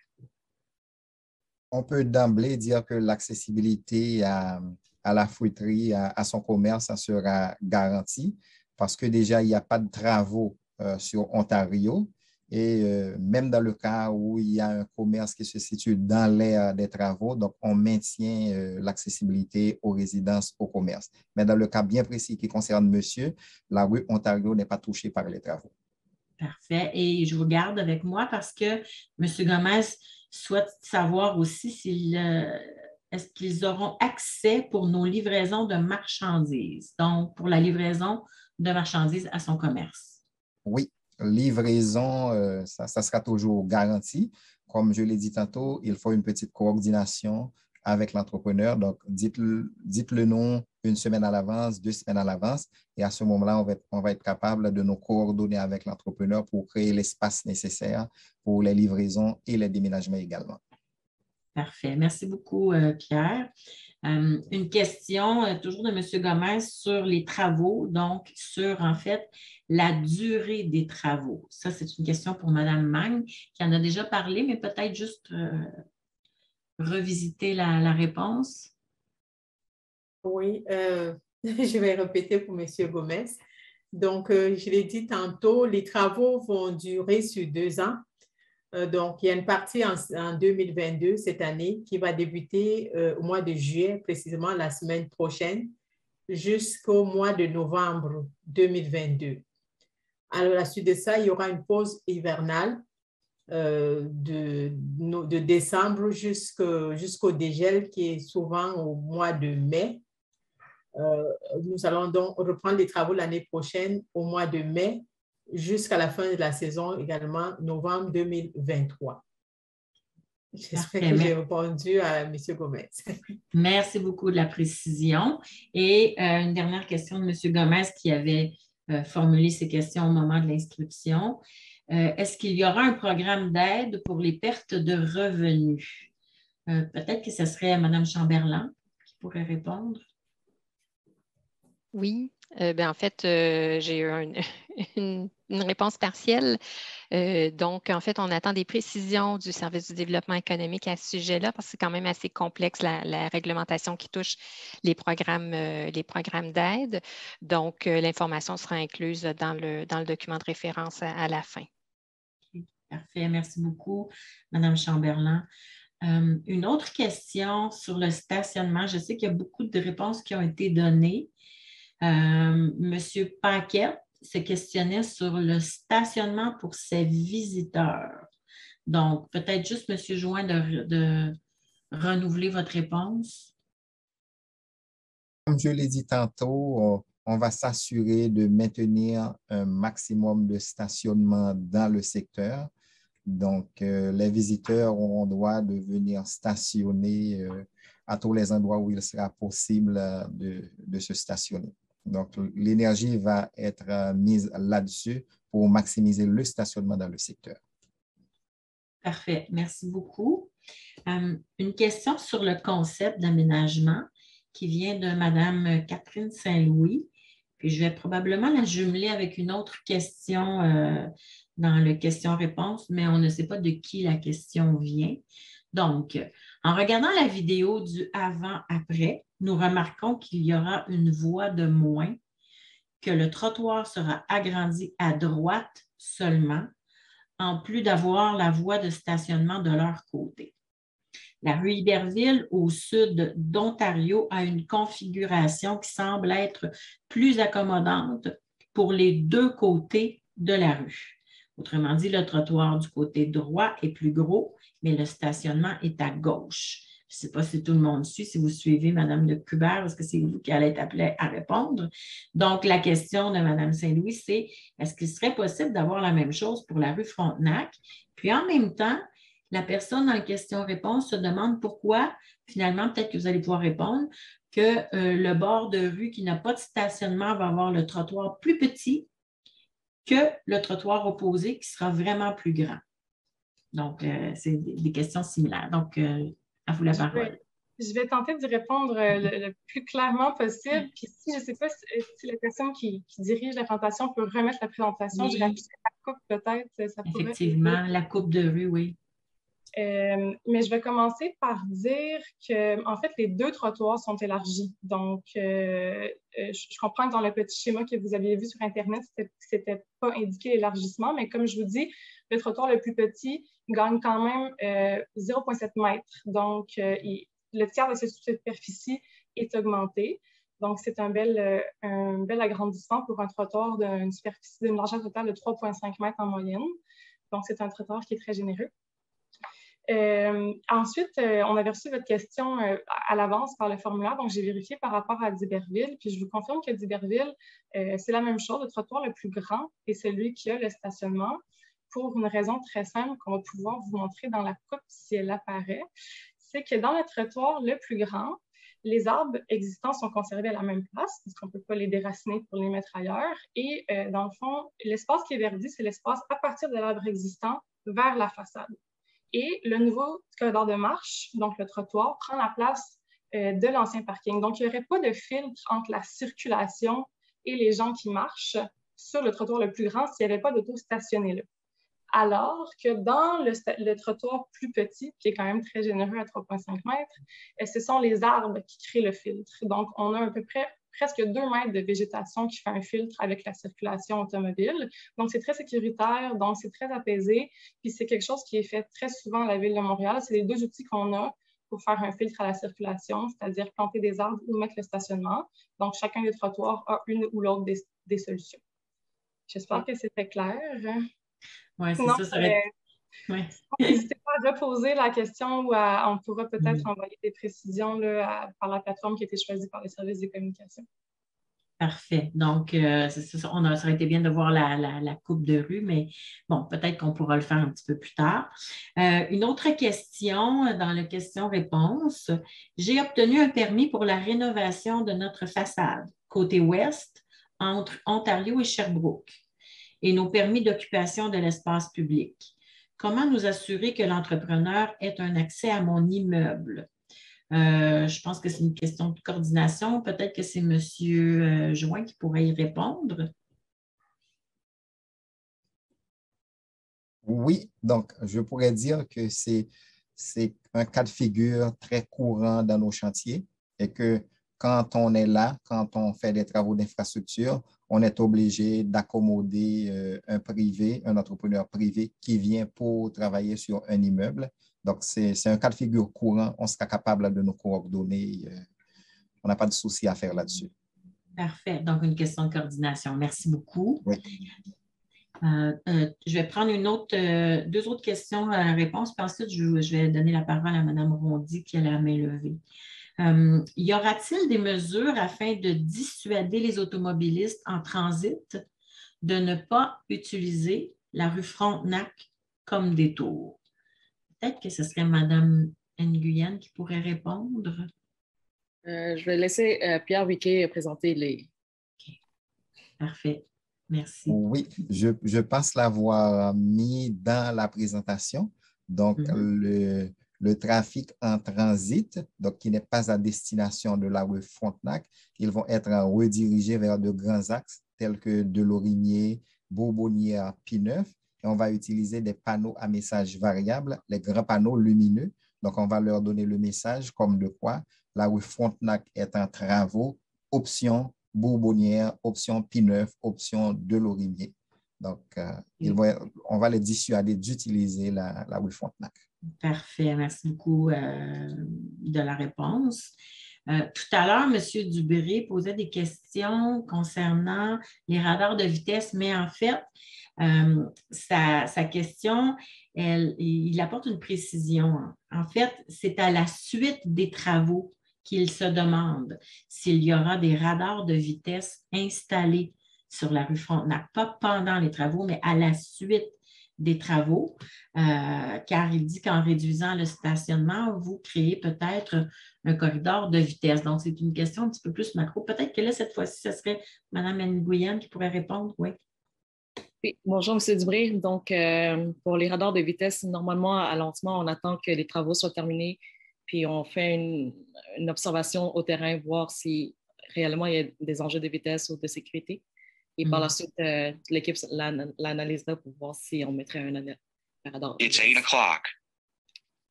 [SPEAKER 4] On peut d'emblée dire que l'accessibilité à la fruiterie, à son commerce, ça sera garantie parce que déjà, il n'y a pas de travaux sur Ontario. Et même dans le cas où il y a un commerce qui se situe dans l'aire des travaux, donc on maintient l'accessibilité aux résidences, au commerce. Mais dans le cas bien précis qui concerne monsieur, la rue Ontario n'est pas touchée par les travaux.
[SPEAKER 1] Parfait. Et je vous garde avec moi parce que M. Gomez souhaite savoir aussi est-ce qu'ils auront accès pour nos livraisons de marchandises, donc pour la livraison de marchandises à son commerce.
[SPEAKER 4] Oui, livraison, ça sera toujours garanti. Comme je l'ai dit tantôt, il faut une petite coordination avec l'entrepreneur. Donc, dites le nom une semaine à l'avance, 2 semaines à l'avance. Et à ce moment-là, on va être capable de nous coordonner avec l'entrepreneur pour créer l'espace nécessaire pour les livraisons et les déménagements également.
[SPEAKER 1] Parfait. Merci beaucoup, Pierre. Une question toujours de M. Gomez sur les travaux, donc sur, en fait, la durée des travaux. Ça, c'est une question pour Mme Magne, qui en a déjà parlé, mais peut-être juste revisiter la réponse.
[SPEAKER 3] Oui, je vais répéter pour M. Gomez. Donc, je l'ai dit tantôt, les travaux vont durer sur 2 ans. Donc, il y a une partie en 2022, cette année, qui va débuter au mois de juillet, précisément la semaine prochaine, jusqu'au mois de novembre 2022. Alors, à la suite de ça, il y aura une pause hivernale de décembre jusqu'au dégel qui est souvent au mois de mai. Nous allons donc reprendre les travaux l'année prochaine au mois de mai jusqu'à la fin de la saison également, novembre 2023. J'espère que j'ai répondu à M. Gomez.
[SPEAKER 1] Merci beaucoup de la précision. Et une dernière question de M. Gomez qui avait formulé ces questions au moment de l'inscription. Est-ce qu'il y aura un programme d'aide pour les pertes de revenus? Peut-être que ce serait Mme Chamberlain qui pourrait répondre.
[SPEAKER 5] Oui, en fait, j'ai eu une réponse partielle. Donc, en fait, on attend des précisions du service du développement économique à ce sujet-là parce que c'est quand même assez complexe la réglementation qui touche les programmes d'aide. Donc, l'information sera incluse dans le document de référence à la fin.
[SPEAKER 1] Parfait, merci beaucoup, Mme Chamberlain. Une autre question sur le stationnement. Je sais qu'il y a beaucoup de réponses qui ont été données. Monsieur Paquette, se questionnait sur le stationnement pour ses visiteurs. Donc, peut-être juste, M. Join, de renouveler votre réponse.
[SPEAKER 4] Comme je l'ai dit tantôt, on va s'assurer de maintenir un maximum de stationnement dans le secteur. Donc, les visiteurs auront droit de venir stationner à tous les endroits où il sera possible de se stationner. Donc, l'énergie va être mise là-dessus pour maximiser le stationnement dans le secteur.
[SPEAKER 1] Parfait. Merci beaucoup. Une question sur le concept d'aménagement qui vient de Mme Catherine Saint-Louis. Puis je vais probablement la jumeler avec une autre question dans le question-réponse, mais on ne sait pas de qui la question vient. Donc, en regardant la vidéo du avant-après, nous remarquons qu'il y aura une voie de moins, que le trottoir sera agrandi à droite seulement, en plus d'avoir la voie de stationnement de leur côté. La rue Iberville, au sud d'Ontario, a une configuration qui semble être plus accommodante pour les deux côtés de la rue. Autrement dit, le trottoir du côté droit est plus gros, mais le stationnement est à gauche. Je ne sais pas si tout le monde suit, si vous suivez Mme de Cubert, est-ce que c'est vous qui allez être appelée à répondre? Donc, la question de Mme Saint-Louis, c'est est-ce qu'il serait possible d'avoir la même chose pour la rue Frontenac? Puis en même temps, la personne en question-réponse se demande pourquoi, finalement, peut-être que vous allez pouvoir répondre, que le bord de rue qui n'a pas de stationnement va avoir le trottoir plus petit que le trottoir opposé qui sera vraiment plus grand. Donc, c'est des questions similaires. Donc, à vous la parole.
[SPEAKER 2] Je vais tenter d'y répondre le plus clairement possible. Puis si je ne sais pas si la personne qui dirige la présentation peut remettre la présentation,
[SPEAKER 1] oui.
[SPEAKER 2] Je dirais la coupe peut-être. Ça
[SPEAKER 1] effectivement, la coupe de rue, oui.
[SPEAKER 2] Mais je vais commencer par dire que, en fait, les deux trottoirs sont élargis. Donc, je comprends que dans le petit schéma que vous aviez vu sur Internet, c'était pas indiqué l'élargissement, mais comme je vous dis, le trottoir le plus petit gagne quand même 0,7 mètres. Donc, le tiers de cette superficie est augmenté. Donc, c'est un bel agrandissement pour un trottoir d'une superficie d'une largeur totale de 3,5 mètres en moyenne. Donc, c'est un trottoir qui est très généreux. Ensuite, on avait reçu votre question à l'avance par le formulaire, donc j'ai vérifié par rapport à d'Iberville, puis je vous confirme que d'Iberville, c'est la même chose. Le trottoir le plus grand est celui qui a le stationnement, pour une raison très simple qu'on va pouvoir vous montrer dans la coupe si elle apparaît. C'est que dans le trottoir le plus grand, les arbres existants sont conservés à la même place, parce qu'on ne peut pas les déraciner pour les mettre ailleurs. Et dans le fond, l'espace qui est verdi, c'est l'espace à partir de l'arbre existant vers la façade. Et le nouveau corridor de marche, donc le trottoir, prend la place de l'ancien parking. Donc, il n'y aurait pas de filtre entre la circulation et les gens qui marchent sur le trottoir le plus grand s'il n'y avait pas d'auto stationné là. Alors que dans le trottoir plus petit, qui est quand même très généreux à 3,5 mètres, ce sont les arbres qui créent le filtre. Donc, on a à peu près presque 2 mètres de végétation qui fait un filtre avec la circulation automobile. Donc, c'est très sécuritaire, donc c'est très apaisé. Puis, c'est quelque chose qui est fait très souvent à la Ville de Montréal. C'est les deux outils qu'on a pour faire un filtre à la circulation, c'est-à-dire planter des arbres ou mettre le stationnement. Donc, chacun des trottoirs a une ou l'autre des solutions. J'espère que c'était clair.
[SPEAKER 1] Oui, c'est ça va être... Ouais.
[SPEAKER 2] N'hésitez pas à reposer la question ou on pourra peut-être envoyer des précisions là, par la plateforme qui a été choisie par les services de communication.
[SPEAKER 1] Parfait. Donc, ça aurait été bien de voir la coupe de rue, mais bon, peut-être qu'on pourra le faire un petit peu plus tard. Une autre question dans la question-réponse. J'ai obtenu un permis pour la rénovation de notre façade, côté ouest, entre Ontario et Sherbrooke, et nos permis d'occupation de l'espace public. Comment nous assurer que l'entrepreneur ait un accès à mon immeuble? Je pense que c'est une question de coordination. Peut-être que c'est M. Join qui pourrait y répondre.
[SPEAKER 4] Oui, donc je pourrais dire que c'est un cas de figure très courant dans nos chantiers et que quand on est là, quand on fait des travaux d'infrastructure, on est obligé d'accommoder un entrepreneur privé qui vient pour travailler sur un immeuble. Donc, c'est un cas de figure courant. On sera capable de nous coordonner. On n'a pas de souci à faire là-dessus.
[SPEAKER 1] Parfait. Donc, une question de coordination. Merci beaucoup.
[SPEAKER 4] Oui.
[SPEAKER 1] Je vais prendre deux autres questions à réponse, puis ensuite, je vais donner la parole à Mme Rondy qui a la main levée. Y aura-t-il des mesures afin de dissuader les automobilistes en transit de ne pas utiliser la rue Frontenac comme détour? Peut-être que ce serait Mme Nguyen qui pourrait répondre.
[SPEAKER 7] Je vais laisser Pierre Wiquet présenter les...
[SPEAKER 1] Okay. Parfait. Merci.
[SPEAKER 4] Oui, je pense l'avoir mis dans la présentation. Donc, le trafic en transit, donc qui n'est pas à destination de la rue Frontenac, ils vont être redirigés vers de grands axes tels que Delorimier, Bourbonnière, P9. Et on va utiliser des panneaux à messages variables, les grands panneaux lumineux. Donc, on va leur donner le message comme de quoi la rue Frontenac est en travaux, option Bourbonnière, option P9, option Delorimier. Donc, on va les dissuader d'utiliser la rue Frontenac.
[SPEAKER 1] Parfait. Merci beaucoup de la réponse. Tout à l'heure, M. Dubré posait des questions concernant les radars de vitesse, mais en fait, sa question, il apporte une précision. En fait, c'est à la suite des travaux qu'il se demande s'il y aura des radars de vitesse installés sur la rue Frontenac, pas pendant les travaux, mais à la suite des travaux, car il dit qu'en réduisant le stationnement, vous créez peut-être un corridor de vitesse. Donc, c'est une question un petit peu plus macro. Peut-être que là, cette fois-ci, ce serait Mme Nguyen qui pourrait répondre. Oui.
[SPEAKER 7] Oui, bonjour, M. Dubré. Donc, pour les radars de vitesse, normalement, à Lentement, on attend que les travaux soient terminés, puis on fait une observation au terrain, voir si réellement il y a des enjeux de vitesse ou de sécurité. Et par la suite, l'équipe l'analysera pour voir si on mettrait un radar.
[SPEAKER 8] It's 8 o'clock.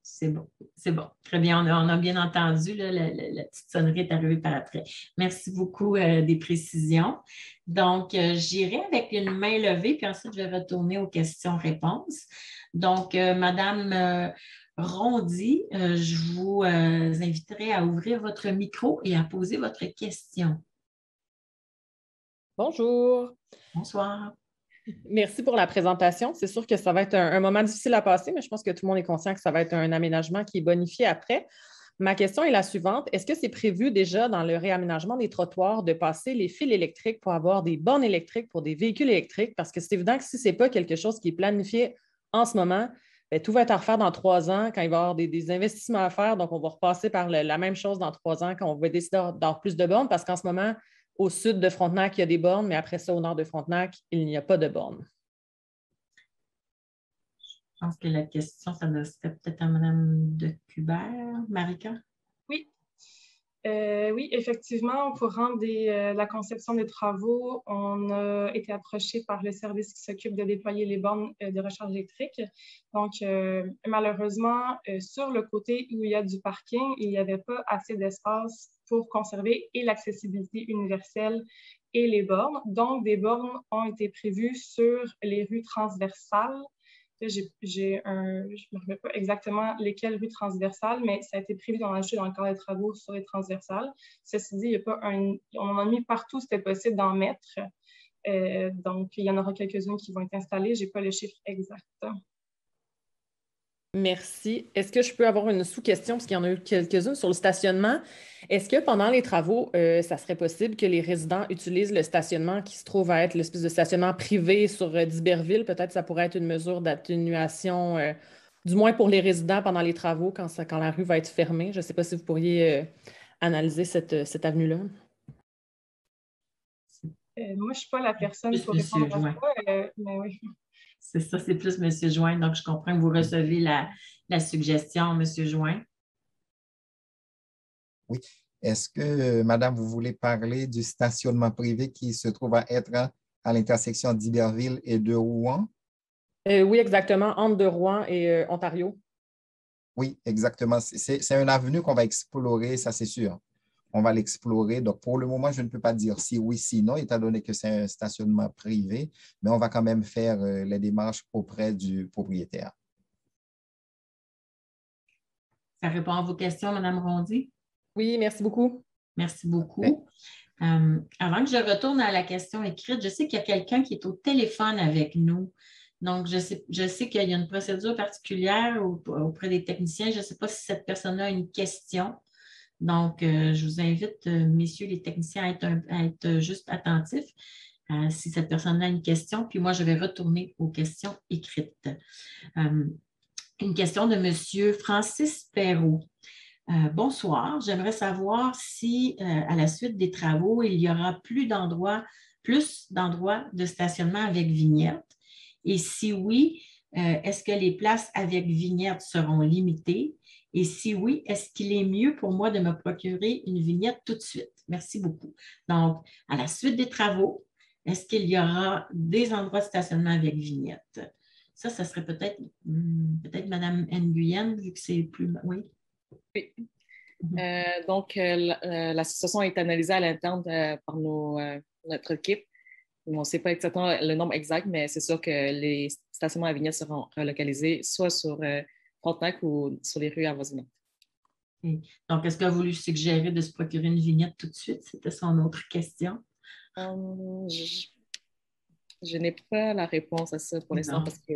[SPEAKER 1] C'est bon, c'est bon. Très bien, on a bien entendu, là, la petite sonnerie est arrivée par après. Merci beaucoup des précisions. Donc, j'irai avec une main levée, puis ensuite, je vais retourner aux questions-réponses. Donc, Madame Rondy, je vous inviterai à ouvrir votre micro et à poser votre question.
[SPEAKER 9] Bonjour.
[SPEAKER 1] Bonsoir.
[SPEAKER 9] Merci pour la présentation. C'est sûr que ça va être un moment difficile à passer, mais je pense que tout le monde est conscient que ça va être un aménagement qui est bonifié après. Ma question est la suivante. Est-ce que c'est prévu déjà dans le réaménagement des trottoirs de passer les fils électriques pour avoir des bornes électriques pour des véhicules électriques? Parce que c'est évident que si ce n'est pas quelque chose qui est planifié en ce moment, bien, tout va être à refaire dans 3 ans quand il va y avoir des investissements à faire. Donc, on va repasser par la même chose dans 3 ans quand on va décider d'avoir plus de bornes parce qu'en ce moment, au sud de Frontenac, il y a des bornes, mais après ça, au nord de Frontenac, il n'y a pas de bornes.
[SPEAKER 1] Je pense que la question, ça doit se faire peut-être à Mme de Cubert. Marika?
[SPEAKER 2] Oui. Oui, effectivement, au courant de la conception des travaux, on a été approché par le service qui s'occupe de déployer les bornes de recharge électrique. Donc, malheureusement, sur le côté où il y a du parking, il n'y avait pas assez d'espace pour conserver et l'accessibilité universelle et les bornes. Donc, des bornes ont été prévues sur les rues transversales. Je ne me rappelle pas exactement lesquelles rues transversales, mais ça a été prévu dans le cadre des travaux sur les transversales. Ceci dit, il y a pas on en a mis partout, c'était possible d'en mettre. Donc, il y en aura quelques-unes qui vont être installées. Je n'ai pas le chiffre exact.
[SPEAKER 9] Merci. Est-ce que je peux avoir une sous-question, parce qu'il y en a eu quelques-unes sur le stationnement? Est-ce que pendant les travaux, ça serait possible que les résidents utilisent le stationnement qui se trouve à être l'espèce de stationnement privé sur d'Iberville? Peut-être que ça pourrait être une mesure d'atténuation, du moins pour les résidents pendant les travaux, quand la rue va être fermée. Je ne sais pas si vous pourriez analyser cette avenue-là.
[SPEAKER 2] Moi, je ne suis pas la personne pour répondre à ça, mais oui.
[SPEAKER 1] C'est ça, c'est plus M. Join. Donc, je comprends que vous recevez la suggestion, M. Join.
[SPEAKER 4] Oui. Est-ce que, Madame, vous voulez parler du stationnement privé qui se trouve à être à l'intersection d'Iberville et de Rouen?
[SPEAKER 9] Oui, exactement, entre de Rouen et Ontario.
[SPEAKER 4] Oui, exactement. C'est une avenue qu'on va explorer, ça c'est sûr. On va l'explorer. Donc, pour le moment, je ne peux pas dire si oui, si non, étant donné que c'est un stationnement privé, mais on va quand même faire les démarches auprès du propriétaire.
[SPEAKER 1] Ça répond à vos questions, Mme Rondy?
[SPEAKER 9] Oui, merci beaucoup.
[SPEAKER 1] Merci beaucoup. Avant que je retourne à la question écrite, je sais qu'il y a quelqu'un qui est au téléphone avec nous. Donc, je sais qu'il y a une procédure particulière auprès des techniciens. Je ne sais pas si cette personne a une question. Donc, je vous invite, messieurs les techniciens, à être juste attentifs si cette personne a une question. Puis moi, je vais retourner aux questions écrites. Une question de M. Francis Perrault. Bonsoir, j'aimerais savoir si, à la suite des travaux, il y aura plus d'endroits de stationnement avec vignette. Et si oui, est-ce que les places avec vignette seront limitées? Et si oui, est-ce qu'il est mieux pour moi de me procurer une vignette tout de suite? Merci beaucoup. Donc, à la suite des travaux, est-ce qu'il y aura des endroits de stationnement avec vignette? Ça serait peut-être Mme Nguyen, vu que c'est plus... Oui.
[SPEAKER 7] Oui. Donc, la situation est analysée à l'interne par notre équipe. On ne sait pas exactement le nombre exact, mais c'est sûr que les stationnements à vignettes seront relocalisés soit sur Frontenac ou sur les rues avoisinantes.
[SPEAKER 1] Okay. Donc, est-ce que vous lui suggérez de se procurer une vignette tout de suite? C'était son autre question.
[SPEAKER 7] Je n'ai pas la réponse à ça pour l'instant parce que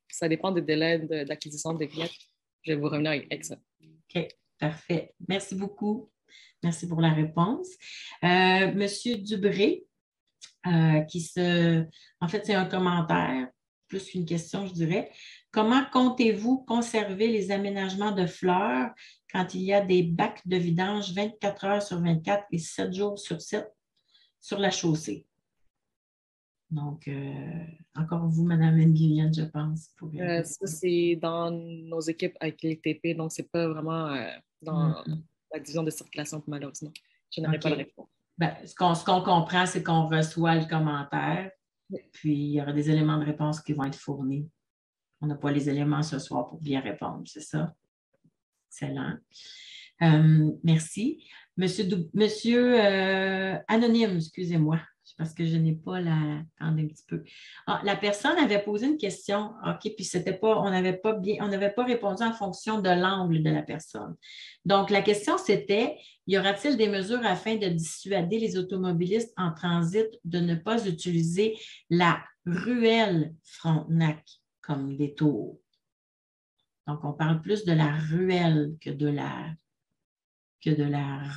[SPEAKER 7] ça dépend des délais d'acquisition des vignettes. Je vais vous revenir avec ça.
[SPEAKER 1] OK, parfait. Merci beaucoup. Merci pour la réponse. Monsieur Dubré, en fait, c'est un commentaire, plus qu'une question, je dirais. Comment comptez-vous conserver les aménagements de fleurs quand il y a des bacs de vidange 24 heures sur 24 et 7 jours sur 7 sur la chaussée? Donc, encore vous, Mme Nguyen, je pense.
[SPEAKER 7] Ça, c'est dans nos équipes avec les TP, donc ce n'est pas vraiment dans la division de circulation, malheureusement. Je n'aurais pas de réponse.
[SPEAKER 1] Ben, ce qu'on comprend, c'est qu'on reçoit le commentaire, puis il y aura des éléments de réponse qui vont être fournis. On n'a pas les éléments ce soir pour bien répondre, c'est ça? Excellent. Merci. Monsieur Anonyme, excusez-moi, parce que je n'ai pas la... Attendez un petit peu. La personne avait posé une question, OK, puis c'était pas, on n'avait pas répondu en fonction de l'angle de la personne. Donc, la question, c'était, y aura-t-il des mesures afin de dissuader les automobilistes en transit de ne pas utiliser la ruelle Frontenac comme détour? Donc, on parle plus de la ruelle que de la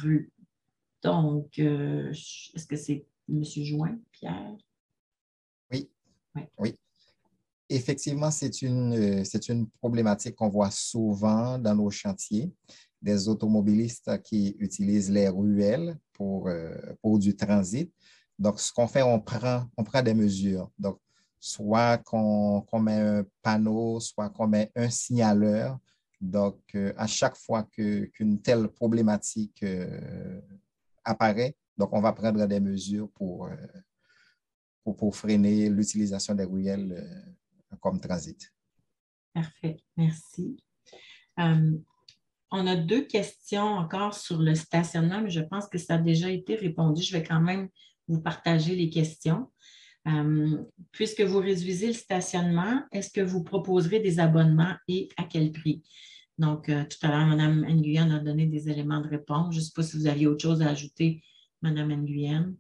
[SPEAKER 1] rue. Donc, est-ce que c'est M. Join, Pierre?
[SPEAKER 4] Oui. Effectivement, c'est une problématique qu'on voit souvent dans nos chantiers, des automobilistes qui utilisent les ruelles pour du transit. Donc, ce qu'on fait, on prend des mesures. Donc, soit qu'on met un panneau, soit qu'on met un signaleur. Donc, à chaque fois qu'une telle problématique apparaît, donc on va prendre des mesures pour freiner l'utilisation des ruelles comme transit.
[SPEAKER 1] Parfait, merci. On a 2 questions encore sur le stationnement, mais je pense que ça a déjà été répondu. Je vais quand même vous partager les questions. Puisque vous réduisez le stationnement, est-ce que vous proposerez des abonnements et à quel prix? Donc, tout à l'heure, Mme Nguyen a donné des éléments de réponse. Je ne sais pas si vous aviez autre chose à ajouter, Mme Nguyen.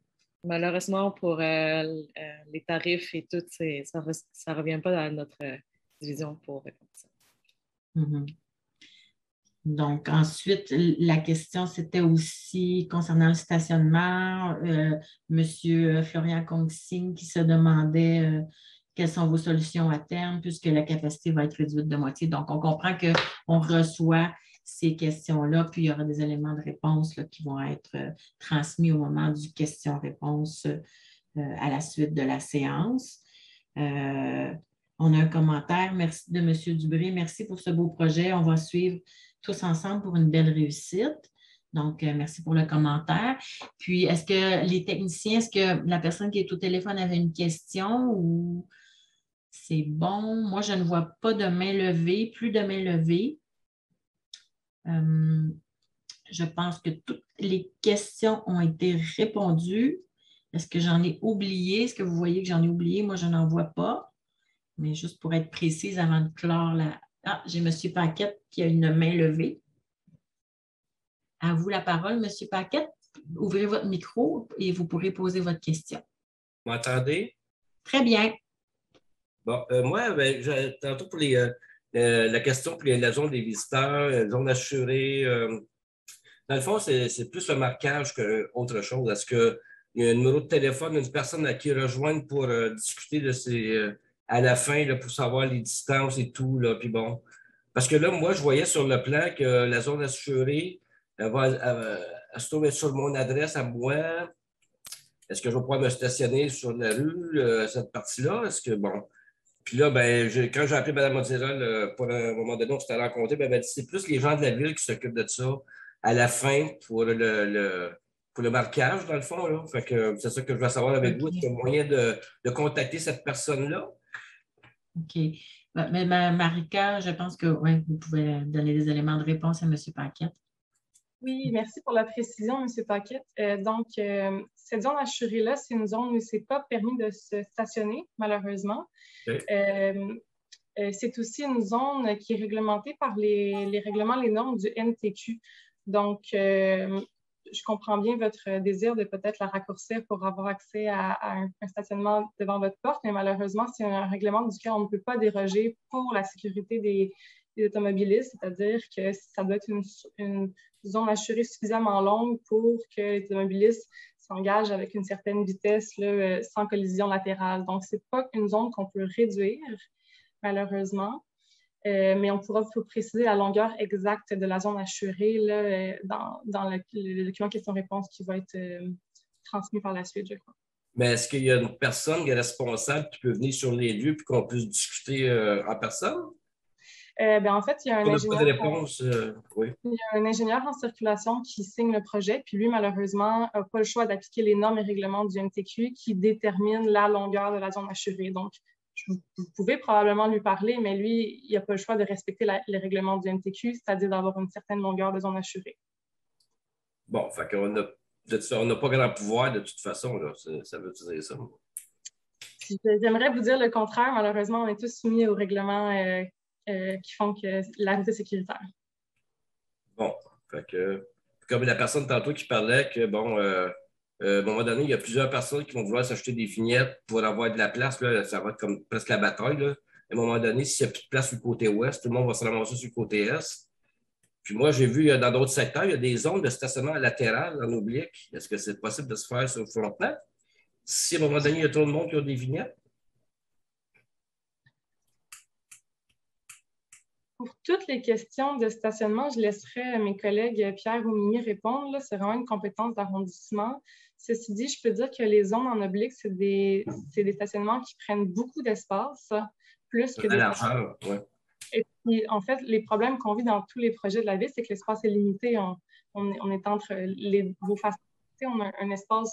[SPEAKER 7] Malheureusement, pour les tarifs et tout, ça ne revient pas à notre division pour répondre à ça.
[SPEAKER 1] Donc, ensuite, la question, c'était aussi concernant le stationnement. M. Florian Kong-Sing qui se demandait quelles sont vos solutions à terme puisque la capacité va être réduite de moitié. Donc, on comprend qu'on reçoit ces questions-là, puis il y aura des éléments de réponse là, qui vont être transmis au moment du question-réponse à la suite de la séance. On a un commentaire de M. Dubré. Merci pour ce beau projet. On va suivre tous ensemble pour une belle réussite. Donc, merci pour le commentaire. Puis, est-ce que la personne qui est au téléphone avait une question ou c'est bon? Moi, je ne vois pas de main levée, plus de main levée. Je pense que toutes les questions ont été répondues. Est-ce que j'en ai oublié? Est-ce que vous voyez que j'en ai oublié? Moi, je n'en vois pas. Mais juste pour être précise avant de clore la... Ah, j'ai M. Paquette qui a une main levée. À vous la parole, M. Paquette. Ouvrez votre micro et vous pourrez poser votre question.
[SPEAKER 8] Vous m'entendez?
[SPEAKER 1] Très bien.
[SPEAKER 8] Bon, moi, tantôt pour la question pour la zone des visiteurs, la zone assurée, dans le fond, c'est plus le marquage qu'autre chose. Est-ce qu'il y a un numéro de téléphone d'une personne à qui rejoindre pour discuter de à la fin là, pour savoir les distances et tout, là, puis bon. Parce que là, moi, je voyais sur le plan que la zone assurée, elle se trouve être sur mon adresse à moi. Est-ce que je vais pouvoir me stationner sur la rue, cette partie-là? Est-ce que, bon... Puis là, quand j'ai appelé Mme Modirel, pour un moment donné, on s'était rencontrés, elle m'a dit c'est plus les gens de la ville qui s'occupent de ça à la fin pour le marquage, dans le fond. Là. Fait que c'est ça que je veux savoir avec vous. Est-ce qu'il y a moyen de contacter cette personne-là?
[SPEAKER 1] OK. Mais Marika, je pense que oui, vous pouvez donner des éléments de réponse à M. Paquette.
[SPEAKER 2] Oui, merci pour la précision, M. Paquette. Donc, cette zone assurée-là, c'est une zone où ce n'est pas permis de se stationner, malheureusement. Okay. C'est aussi une zone qui est réglementée par les règlements, les normes du MTQ. Donc, je comprends bien votre désir de peut-être la raccourcir pour avoir accès à un stationnement devant votre porte, mais malheureusement, c'est un règlement duquel on ne peut pas déroger pour la sécurité des automobilistes, c'est-à-dire que ça doit être une zone assurée suffisamment longue pour que les automobilistes s'engagent avec une certaine vitesse là, sans collision latérale. Donc, ce n'est pas une zone qu'on peut réduire, malheureusement. Mais on pourra vous préciser la longueur exacte de la zone assurée là, dans le document question-réponse qui va être transmis par la suite, je crois.
[SPEAKER 8] Mais est-ce qu'il y a une personne qui est responsable qui peut venir sur les lieux et qu'on puisse discuter en personne?
[SPEAKER 2] En fait, il y a un ingénieur,
[SPEAKER 8] oui.
[SPEAKER 2] Il y a un ingénieur en circulation qui signe le projet, puis lui, malheureusement, n'a pas le choix d'appliquer les normes et règlements du MTQ qui déterminent la longueur de la zone assurée. Donc, vous pouvez probablement lui parler, mais lui, il n'a pas le choix de respecter les règlements du MTQ, c'est-à-dire d'avoir une certaine longueur de zone assurée.
[SPEAKER 8] Bon, fait qu'on n'a pas grand pouvoir de toute façon, là. Ça veut dire ça.
[SPEAKER 2] J'aimerais vous dire le contraire. Malheureusement, on est tous soumis aux règlements qui font que la route est sécuritaire.
[SPEAKER 8] Bon, fait que, comme la personne tantôt qui parlait que, bon, à un moment donné, il y a plusieurs personnes qui vont vouloir s'acheter des vignettes pour avoir de la place. Là, ça va être comme presque la bataille. Là. À un moment donné, s'il n'y a plus de place sur le côté ouest, tout le monde va se ramasser sur le côté est. Puis moi, j'ai vu dans d'autres secteurs, il y a des zones de stationnement latéral en oblique. Est-ce que c'est possible de se faire sur le Frontenac? Si à un moment donné, il y a trop de monde qui a des vignettes?
[SPEAKER 2] Pour toutes les questions de stationnement, je laisserai mes collègues Pierre ou Mimi répondre. C'est vraiment une compétence d'arrondissement. Ceci dit, je peux dire que les zones en oblique, c'est des stationnements qui prennent beaucoup d'espace, plus que des
[SPEAKER 8] largeur, ouais.
[SPEAKER 2] Et puis, en fait, les problèmes qu'on vit dans tous les projets de la ville, c'est que l'espace est limité. On est entre vos facilités, on a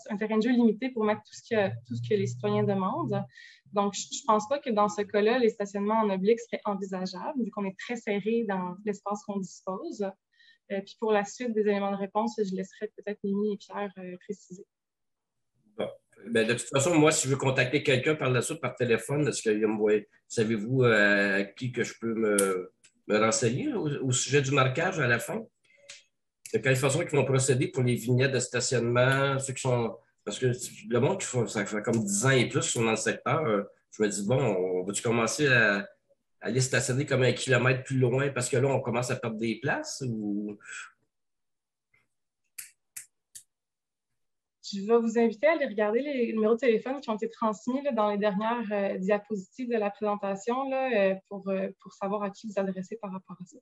[SPEAKER 2] un terrain de jeu limité pour mettre tout ce que les citoyens demandent. Donc, je ne pense pas que dans ce cas-là, les stationnements en oblique seraient envisageables, vu qu'on est très serré dans l'espace qu'on dispose. Puis pour la suite des éléments de réponse, je laisserai peut-être Mimi et Pierre préciser.
[SPEAKER 8] Bon. Ben, de toute façon, moi, si je veux contacter quelqu'un par la suite, par téléphone, est-ce que savez-vous à qui que je peux me renseigner au sujet du marquage à la fin? De quelle façon ils vont procéder pour les vignettes de stationnement, ceux qui sont... Parce que le monde qui ça fait comme 10 ans et plus sont dans le secteur, je me dis, bon, on va-tu commencer à aller stationner comme 1 kilomètre plus loin parce que là, on commence à perdre des places ou...
[SPEAKER 2] Je vais vous inviter à aller regarder les numéros de téléphone qui ont été transmis là, dans les dernières diapositives de la présentation là, pour savoir à qui vous adresser par rapport à ça.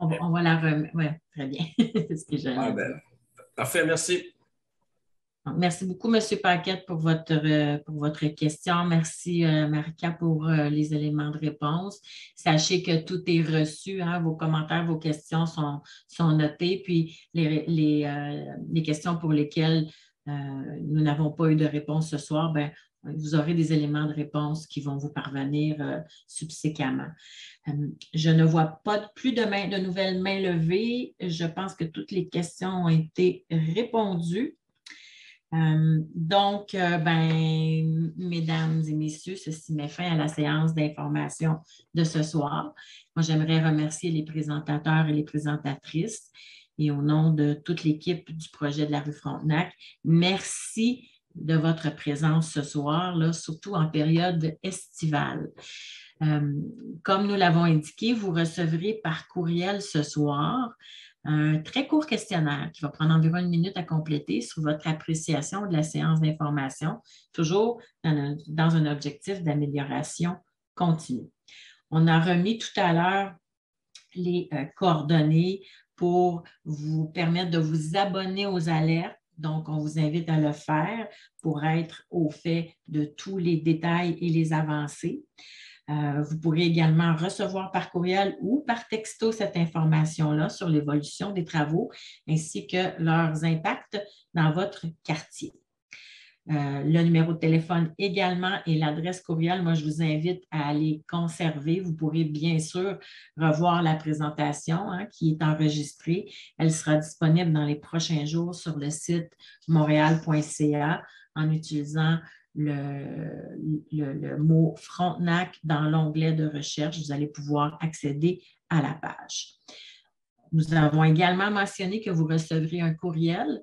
[SPEAKER 1] On va la remettre. Oui, très bien. C'est ce que j'allais dire.
[SPEAKER 8] Parfait, merci.
[SPEAKER 1] Merci beaucoup, M. Paquette, pour votre question. Merci, Marika, pour les éléments de réponse. Sachez que tout est reçu, hein, vos commentaires, vos questions sont notés, puis les questions pour lesquelles nous n'avons pas eu de réponse ce soir, bien, vous aurez des éléments de réponse qui vont vous parvenir subséquemment. Je ne vois pas plus de nouvelles mains levées. Je pense que toutes les questions ont été répondues. Donc, mesdames et messieurs, ceci met fin à la séance d'information de ce soir. Moi, j'aimerais remercier les présentateurs et les présentatrices et au nom de toute l'équipe du projet de la rue Frontenac, merci de votre présence ce soir, là, surtout en période estivale. Comme nous l'avons indiqué, vous recevrez par courriel ce soir un très court questionnaire qui va prendre environ 1 minute à compléter sur votre appréciation de la séance d'information, toujours dans un objectif d'amélioration continue. On a remis tout à l'heure les coordonnées pour vous permettre de vous abonner aux alertes. Donc, on vous invite à le faire pour être au fait de tous les détails et les avancées. Vous pourrez également recevoir par courriel ou par texto cette information-là sur l'évolution des travaux ainsi que leurs impacts dans votre quartier. Le numéro de téléphone également et l'adresse courriel, moi, je vous invite à aller conserver. Vous pourrez bien sûr revoir la présentation qui est enregistrée. Elle sera disponible dans les prochains jours sur le site montréal.ca en utilisant le mot Frontenac dans l'onglet de recherche. Vous allez pouvoir accéder à la page. Nous avons également mentionné que vous recevrez un courriel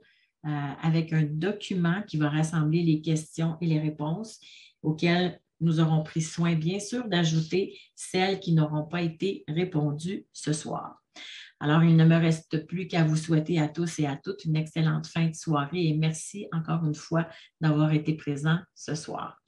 [SPEAKER 1] avec un document qui va rassembler les questions et les réponses auxquelles nous aurons pris soin, bien sûr, d'ajouter celles qui n'auront pas été répondues ce soir. Alors, il ne me reste plus qu'à vous souhaiter à tous et à toutes une excellente fin de soirée et merci encore une fois d'avoir été présents ce soir.